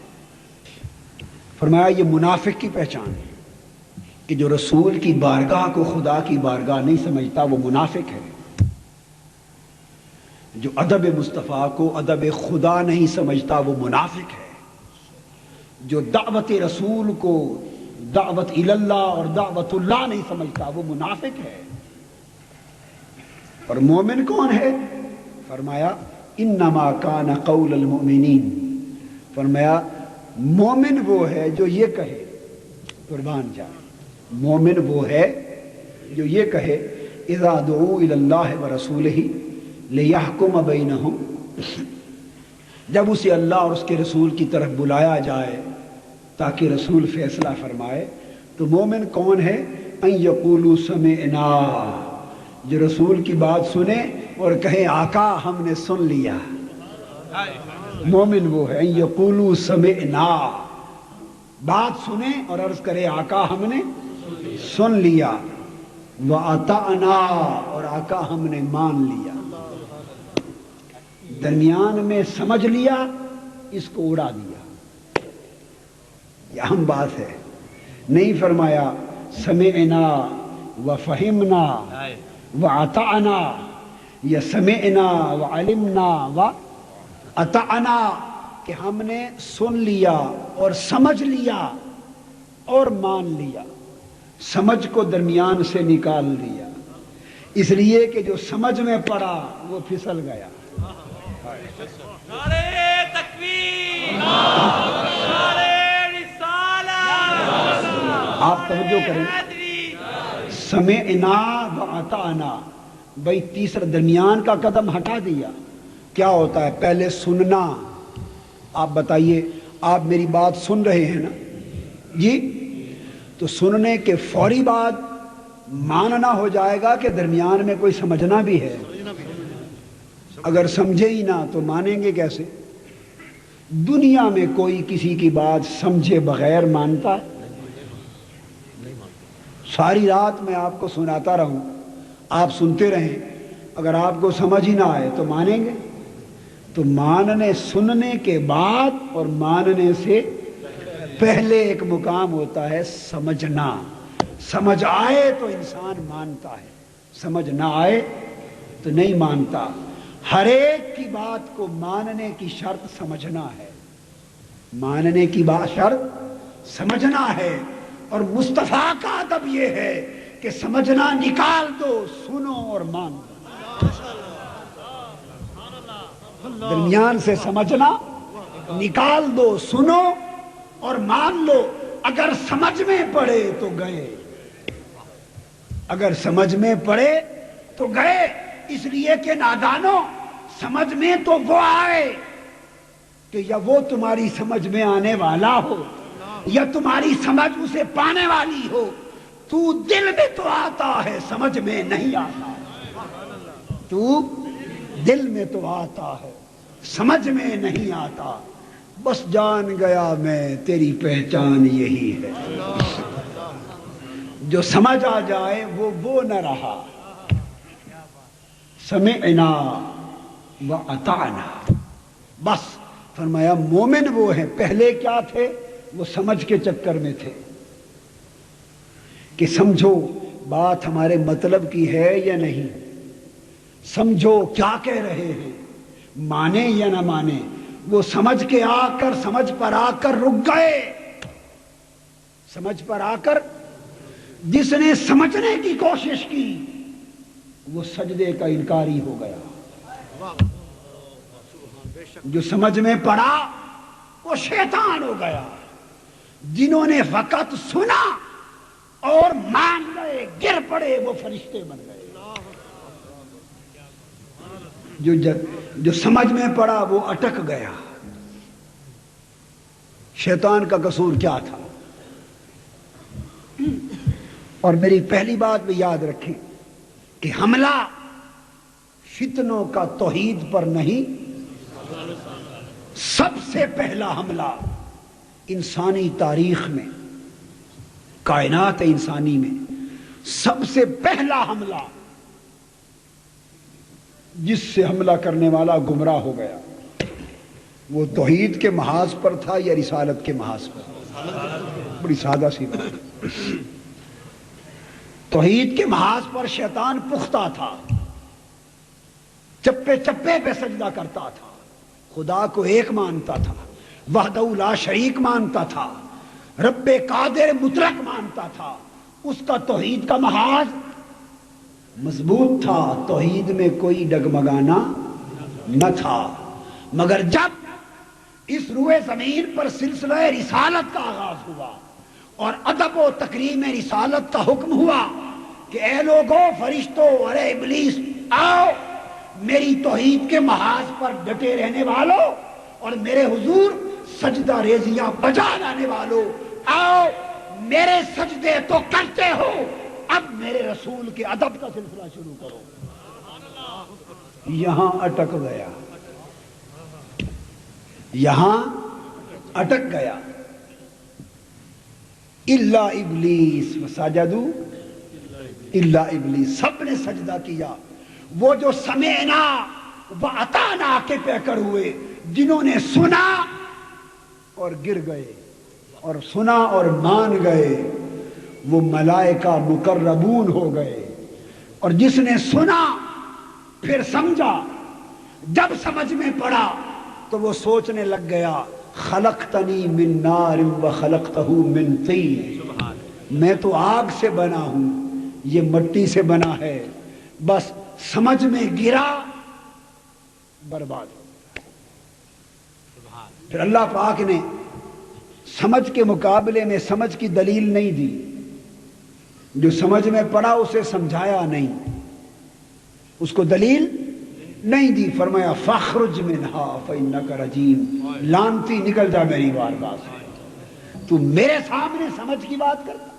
فرمایا یہ منافق کی پہچان ہے کہ جو رسول کی بارگاہ کو خدا کی بارگاہ نہیں سمجھتا وہ منافق ہے، جو ادب مصطفیٰ کو ادب خدا نہیں سمجھتا وہ منافق ہے، جو دعوت رسول کو دعوت اللہ اور دعوت اللہ نہیں سمجھتا وہ منافق ہے۔ اور مومن کون ہے؟ فرمایا انما کان قول المؤمنین، فرمایا مومن وہ ہے جو یہ کہے، قربان جائے، مومن وہ ہے جو یہ کہے اذا دعوا الی اللہ ورسولہ لیحکم بینہم، جب اسے اللہ اور اس کے رسول کی طرف بلایا جائے تاکہ رسول فیصلہ فرمائے، تو مومن کون ہے؟ ان یقولوا سمعنا، جو رسول کی بات سنے اور کہے آقا ہم نے سن لیا، مومن وہ ہے ان یقولوا سمعنا، بات سنے اور عرض کرے آقا ہم نے سن لیا، وَأَطَعْنَا، اور آقا ہم نے مان لیا۔ درمیان میں سمجھ لیا، اس کو اڑا دیا، یہ اہم بات ہے۔ نہیں فرمایا سمعنا وفہمنا وَأَطَعْنَا، یا سمعنا وعلمنا وَأَطَعْنَا، کہ ہم نے سن لیا اور سمجھ لیا اور مان لیا، سمجھ کو درمیان سے نکال دیا، اس لیے کہ جو سمجھ میں پڑا وہ پھسل گیا۔ نعرہ تکبیر، نعرہ رسالت، آپ توجہ کریں، سمعنا وَأَطَعْنَا، بھئی تیسرا درمیان کا قدم ہٹا دیا۔ کیا ہوتا ہے؟ پہلے سننا، آپ بتائیے، آپ میری بات سن رہے ہیں نا جی، تو سننے کے فوری بعد ماننا ہو جائے گا کہ درمیان میں کوئی سمجھنا بھی ہے؟ اگر سمجھے ہی نہ تو مانیں گے کیسے؟ دنیا میں کوئی کسی کی بات سمجھے بغیر مانتا ہے؟ ساری رات میں آپ کو سناتا رہوں، آپ سنتے رہیں، اگر آپ کو سمجھ ہی نہ آئے تو مانیں گے؟ تو ماننے سننے کے بعد اور ماننے سے پہلے ایک مقام ہوتا ہے سمجھنا۔ سمجھ آئے تو انسان مانتا ہے، سمجھ نہ آئے تو نہیں مانتا۔ ہر ایک کی بات کو ماننے کی شرط سمجھنا ہے، ماننے کی بات شرط سمجھنا ہے، اور مصطفیٰ کا ادب یہ ہے کہ سمجھنا نکال دو، سنو اور مان دو۔ درمیان سے سمجھنا نکال دو، سنو اور مان لو۔ اگر سمجھ میں پڑے تو گئے، اگر سمجھ میں پڑے تو گئے، اس لیے کہ نادانوں، سمجھ میں تو وہ آئے کہ یا وہ تمہاری سمجھ میں آنے والا ہو یا تمہاری سمجھ اسے پانے والی ہو۔ تو دل میں تو آتا ہے، سمجھ میں نہیں آتا، تو دل میں تو آتا ہے، سمجھ میں نہیں آتا، بس جان گیا میں تیری پہچان یہی ہے۔ جو سمجھ آ جائے وہ نہ رہا۔ سمعنا وَأَطَعْنَا، بس فرمایا مومن وہ ہیں، پہلے کیا تھے؟ وہ سمجھ کے چکر میں تھے کہ سمجھو بات ہمارے مطلب کی ہے یا نہیں، سمجھو کیا کہہ رہے ہیں، مانے یا نہ مانے۔ وہ سمجھ کے آ کر، سمجھ پر آ کر رک گئے، سمجھ پر آ کر جس نے سمجھنے کی کوشش کی وہ سجدے کا انکاری ہو گیا، جو سمجھ میں پڑا وہ شیطان ہو گیا، جنہوں نے فقط سنا اور مان گئے، گر پڑے، وہ فرشتے بن گئے۔ جو سمجھ میں پڑا وہ اٹک گیا۔ شیطان کا قصور کیا تھا؟ اور میری پہلی بات بھی یاد رکھیں کہ حملہ فتنوں کا توحید پر نہیں، سب سے پہلا حملہ انسانی تاریخ میں، کائنات انسانی میں سب سے پہلا حملہ جس سے حملہ کرنے والا گمراہ ہو گیا، وہ توحید کے محاذ پر تھا یا رسالت کے محاذ پر؟ بڑی سادہ سی بات۔ توحید کے محاذ پر شیطان پختہ تھا، چپے چپے پہ سجدہ کرتا تھا، خدا کو ایک مانتا تھا، وحدہ لا شریک مانتا تھا، رب قادر مطلق مانتا تھا۔ اس کا توحید کا محاذ مضبوط تھا، توحید میں کوئی ڈگمگانا نہ تھا۔ مگر جب اس روئے زمین پر سلسلہ رسالت کا آغاز ہوا اور ادب و تکریم رسالت کا حکم ہوا کہ اے لوگو، فرشتوں، ارے ابلیس، آؤ میری توحید کے محاذ پر ڈٹے رہنے والوں اور میرے حضور سجدہ ریزیاں بجا لانے والوں، آؤ میرے سجدے تو کرتے ہو، اب میرے رسول کے ادب کا سلسلہ شروع کرو۔ یہاں اٹک گیا، یہاں اٹک گیا۔ الا ابلیس وسجدوا الا ابلیس، سب نے سجدہ کیا۔ وہ جو سمعنا واطعنا کے پیکر ہوئے، جنہوں نے سنا اور گر گئے، اور سنا اور مان گئے، وہ ملائکہ مقربون ہو گئے۔ اور جس نے سنا پھر سمجھا، جب سمجھ میں پڑا تو وہ سوچنے لگ گیا، خلقتنی من نار وخلقتہ من طین، میں تو آگ سے بنا ہوں، یہ مٹی سے بنا ہے۔ بس سمجھ میں گرا، برباد ہو گیا۔ پھر اللہ پاک نے سمجھ کے مقابلے میں سمجھ کی دلیل نہیں دی، جو سمجھ میں پڑا اسے سمجھایا نہیں، اس کو دلیل نہیں دی۔ فرمایا فاخرج منہا فانک رجیم، لعنتی نکل جا میری بارگاہ سے، تو میرے سامنے سمجھ کی بات کرتا،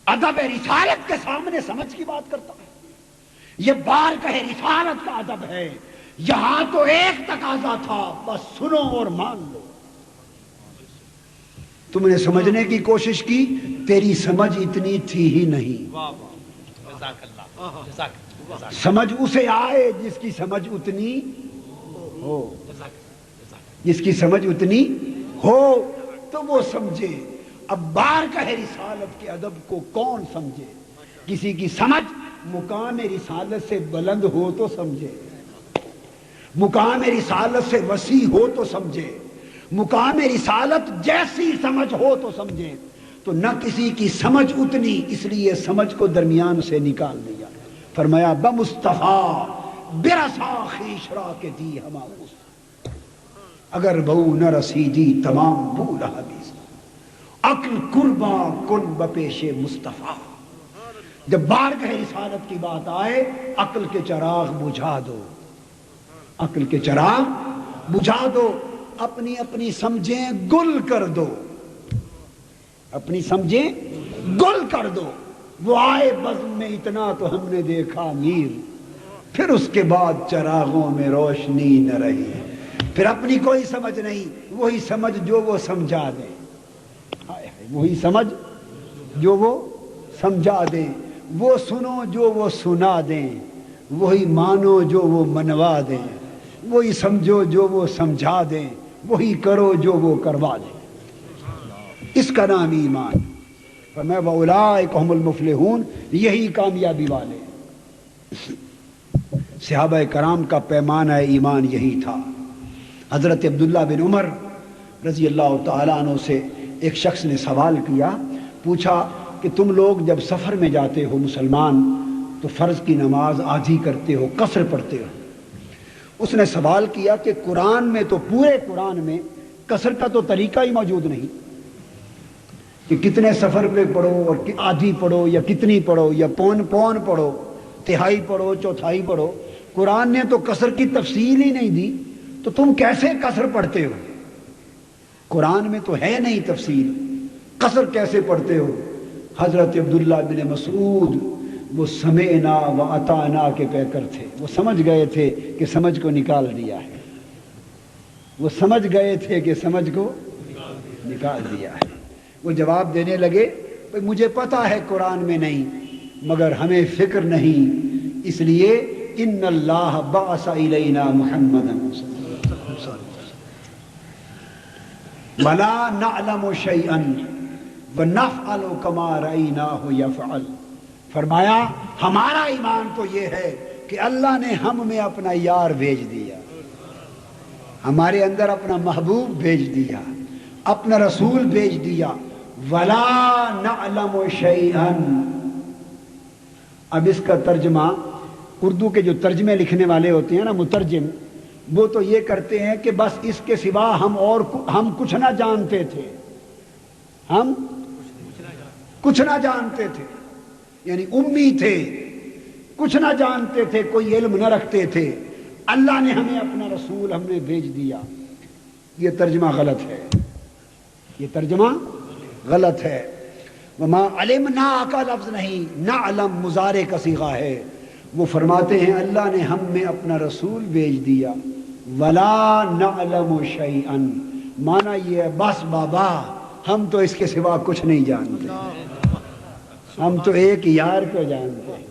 ادب رسالت کے سامنے سمجھ کی بات کرتا۔ یہ بارگاہ رسالت کا ادب ہے، یہاں تو ایک تقاضا تھا، بس سنو اور مان لو۔ تم نے سمجھنے کی کوشش کی، تیری سمجھ اتنی تھی ہی نہیں۔ سمجھ اسے آئے جس کی سمجھ اتنی ہو، جس کی سمجھ اتنی ہو تو وہ سمجھے۔ اب بارگاہ رسالت کے ادب کو کون سمجھے؟ کسی کی سمجھ مقام رسالت سے بلند ہو تو سمجھے، مقام رسالت سے وسیع ہو تو سمجھے، مقام رسالت جیسی سمجھ ہو تو سمجھے۔ تو نہ کسی کی سمجھ اتنی، اس لیے سمجھ کو درمیان سے نکال دیا۔ فرمایا بمصطفیٰ برسا خویش را کے دی ہما اس، اگر بہو نہ رسیدی تمام بھول حدیث، عقل قربا کن بپیش مصطفیٰ۔ جب بارگاہ رسالت کی بات آئے، عقل کے چراغ بجھا دو، عقل کے چراغ بجھا دو، اپنی اپنی سمجھیں گل کر دو، اپنی سمجھیں گل کر دو۔ وہ آئے بزم میں اتنا تو ہم نے دیکھا میر، پھر اس کے بعد چراغوں میں روشنی نہ رہی، پھر اپنی کوئی سمجھ نہیں، وہی سمجھ جو وہ سمجھا دے، وہی سمجھ جو وہ سمجھا دیں، وہ سنو جو وہ سنا دیں، وہی مانو جو وہ منوا دیں، وہی سمجھو جو وہ سمجھا دیں، وہی کرو جو وہ کروا دیں، اس کا نام ایمان۔ فرمایا وَأُولَٰئِکَ هُمُ الْمُفْلِحُونَ، یہی کامیابی والے۔ صحابہ کرام کا پیمانہ ایمان یہی تھا۔ حضرت عبداللہ بن عمر رضی اللہ تعالیٰ عنہ سے ایک شخص نے سوال کیا، پوچھا کہ تم لوگ جب سفر میں جاتے ہو مسلمان تو فرض کی نماز آدھی کرتے ہو، قصر پڑھتے ہو۔ اس نے سوال کیا کہ قرآن میں تو، پورے قرآن میں قصر کا تو طریقہ ہی موجود نہیں کہ کتنے سفر پہ پڑھو اور آدھی پڑھو یا کتنی پڑھو یا پون پڑھو، تہائی پڑھو، چوتھائی پڑھو۔ قرآن نے تو قصر کی تفصیل ہی نہیں دی، تو تم کیسے قصر پڑھتے ہو؟ قرآن میں تو ہے نہیں تفصیل، قصر کیسے پڑھتے ہو؟ حضرت عبداللہ بن مسعود وہ سمعنا و اطعنا کے پیکر تھے، وہ سمجھ گئے تھے کہ سمجھ کو نکال دیا ہے، وہ سمجھ گئے تھے کہ سمجھ کو نکال دیا ہے۔ وہ جواب دینے لگے مجھے پتا ہے قرآن میں نہیں، مگر ہمیں فکر نہیں، اس لیے ان اللہ بعث الینا محمدا ولا نعلم شیئا ونفعل کما رأیناہ یفعل۔ فرمایا ہمارا ایمان تو یہ ہے کہ اللہ نے ہم میں اپنا یار بھیج دیا، ہمارے اندر اپنا محبوب بھیج دیا، اپنا رسول بھیج دیا، ولا نعلم شیئا۔ اب اس کا ترجمہ اردو کے جو ترجمے لکھنے والے ہوتے ہیں نا، مترجم، وہ تو یہ کرتے ہیں کہ بس اس کے سوا ہم کچھ نہ جانتے تھے، ہم کچھ نہ جانتے تھے، یعنی امی تھے، کچھ نہ جانتے تھے، کوئی علم نہ رکھتے تھے، اللہ نے ہمیں اپنا رسول ہم نے بھیج دیا۔ یہ ترجمہ غلط ہے، یہ ترجمہ غلط ہے۔ وما علمنا کا لفظ نہیں، نعلم مضارع کا صیغہ ہے۔ وہ فرماتے ہیں اللہ نے ہم میں اپنا رسول بھیج دیا، ولا نعلم شیئا، معنی یہ ہے بس بابا ہم تو اس کے سوا کچھ نہیں جانتے، ہم تو ایک یار کو جانتے ہیں،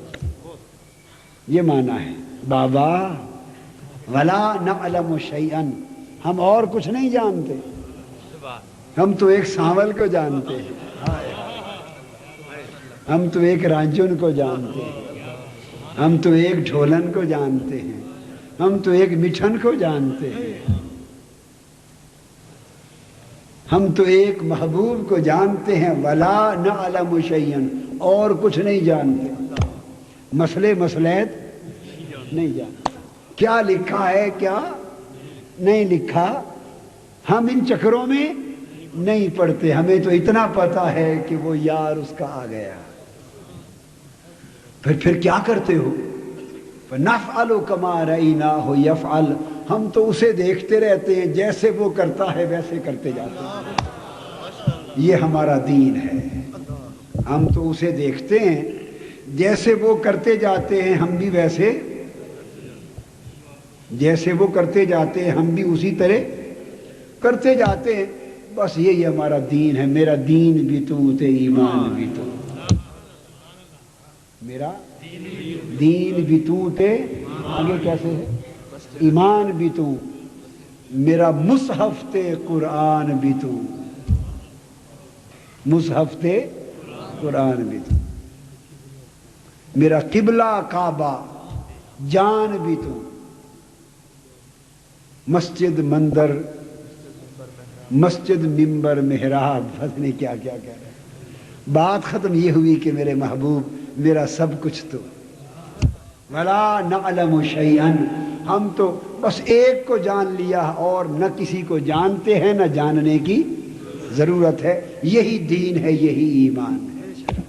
یہ معنی ہے بابا، ولا نعلم شیئا، ہم اور کچھ نہیں جانتے، ہم تو ایک سانول کو جانتے ہیں، ہم تو ایک رانجن کو جانتے ہیں، ہم تو ایک ڈھولن کو جانتے ہیں، ہم تو ایک مٹھن کو جانتے ہیں، ہم تو ایک محبوب کو جانتے ہیں، ولا نعلم شیئا، اور کچھ نہیں جانتے، مسلحت نہیں جانتے، کیا لکھا ہے کیا نہیں لکھا ہم ان چکروں میں نہیں پڑھتے، ہمیں تو اتنا پتا ہے کہ وہ یار اس کا آ گیا۔ پھر کیا کرتے ہو؟ فَنَفْعَلُ كَمَا رَأَيْنَاهُ يَفْعَلُ، ہم تو اسے دیکھتے رہتے ہیں، جیسے وہ کرتا ہے ویسے کرتے جاتے ہیں۔ یہ ہمارا دین ہے، ہم تو اسے دیکھتے ہیں، جیسے وہ کرتے جاتے ہیں ہم بھی ویسے، جیسے وہ کرتے جاتے ہیں ہم بھی اسی طرح کرتے جاتے ہیں، بس یہی ہمارا دین ہے۔ میرا دین بھی تو تے ایمان بھی تو، میرا دین بھی تو تے، آگے کیسے ہے؟ ایمان بھی تو، میرا مصحف تے قرآن بھی تو، مصحف تے قرآن بھی تو، میرا قبلہ کعبہ جان بھی تو، مسجد مندر، مسجد ممبر محراب، پتہ نہیں کیا کیا کہہ رہے ہیں۔ بات ختم یہ ہوئی کہ میرے محبوب میرا سب کچھ تو، ولا نعلم شیئا، ہم تو بس ایک کو جان لیا اور نہ کسی کو جانتے ہیں نہ جاننے کی ضرورت ہے۔ یہی دین ہے، یہی ایمان ہے۔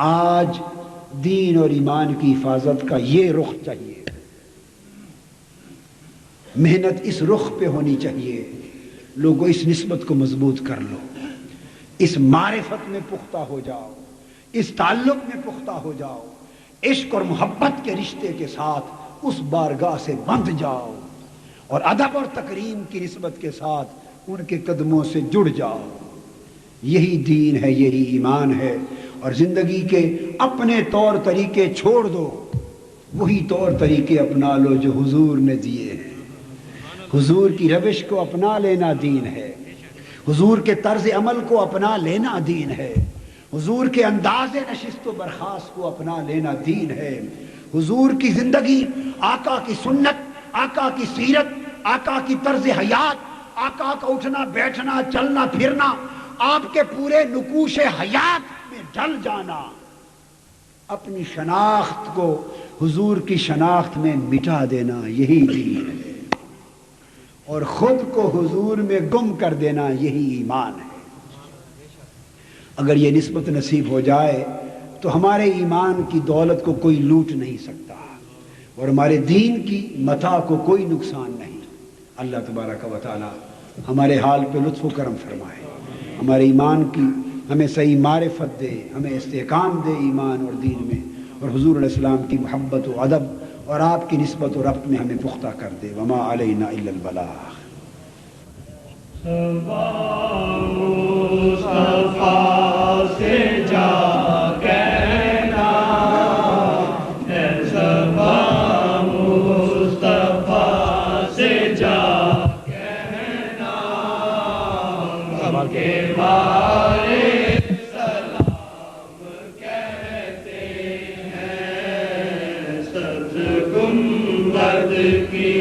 آج دین اور ایمان کی حفاظت کا یہ رخ چاہیے، محنت اس رخ پہ ہونی چاہیے۔ لوگوں اس نسبت کو مضبوط کر لو، اس معرفت میں پختہ ہو جاؤ، اس تعلق میں پختہ ہو جاؤ، عشق اور محبت کے رشتے کے ساتھ اس بارگاہ سے بندھ جاؤ، اور ادب اور تکریم کی نسبت کے ساتھ ان کے قدموں سے جڑ جاؤ۔ یہی دین ہے، یہی ایمان ہے۔ اور زندگی کے اپنے طور طریقے چھوڑ دو، وہی طور طریقے اپنا لو جو حضور نے دیے ہیں۔ حضور کی روش کو اپنا لینا دین ہے، حضور کے طرز عمل کو اپنا لینا دین ہے، حضور کے انداز نشست و برخاست کو اپنا لینا دین ہے، حضور کی زندگی، آقا کی سنت، آقا کی سیرت، آقا کی طرز حیات، آقا کا اٹھنا بیٹھنا چلنا پھرنا، آپ کے پورے نقوش حیات میں ڈھل جانا، اپنی شناخت کو حضور کی شناخت میں مٹا دینا، یہی دین ہے، اور خود کو حضور میں گم کر دینا یہی ایمان ہے۔ اگر یہ نسبت نصیب ہو جائے تو ہمارے ایمان کی دولت کو کوئی لوٹ نہیں سکتا، اور ہمارے دین کی متاع کو کوئی نقصان نہیں۔ اللہ تبارک و تعالی ہمارے حال پہ لطف و کرم فرمائے، ہمارے ایمان کی ہمیں صحیح معرفت دے، ہمیں استحکام دے ایمان اور دین میں، اور حضور علیہ السلام کی محبت و ادب اور آپ کی نسبت و ربط میں ہمیں پختہ کر دے۔ وما علینا الا البلاغ۔ مصطفیٰ سے جا کہنا ہے، صفا مصطفیٰ سے جا کہنا کے بارے سلام کہتے ہیں، سبز گنبد کی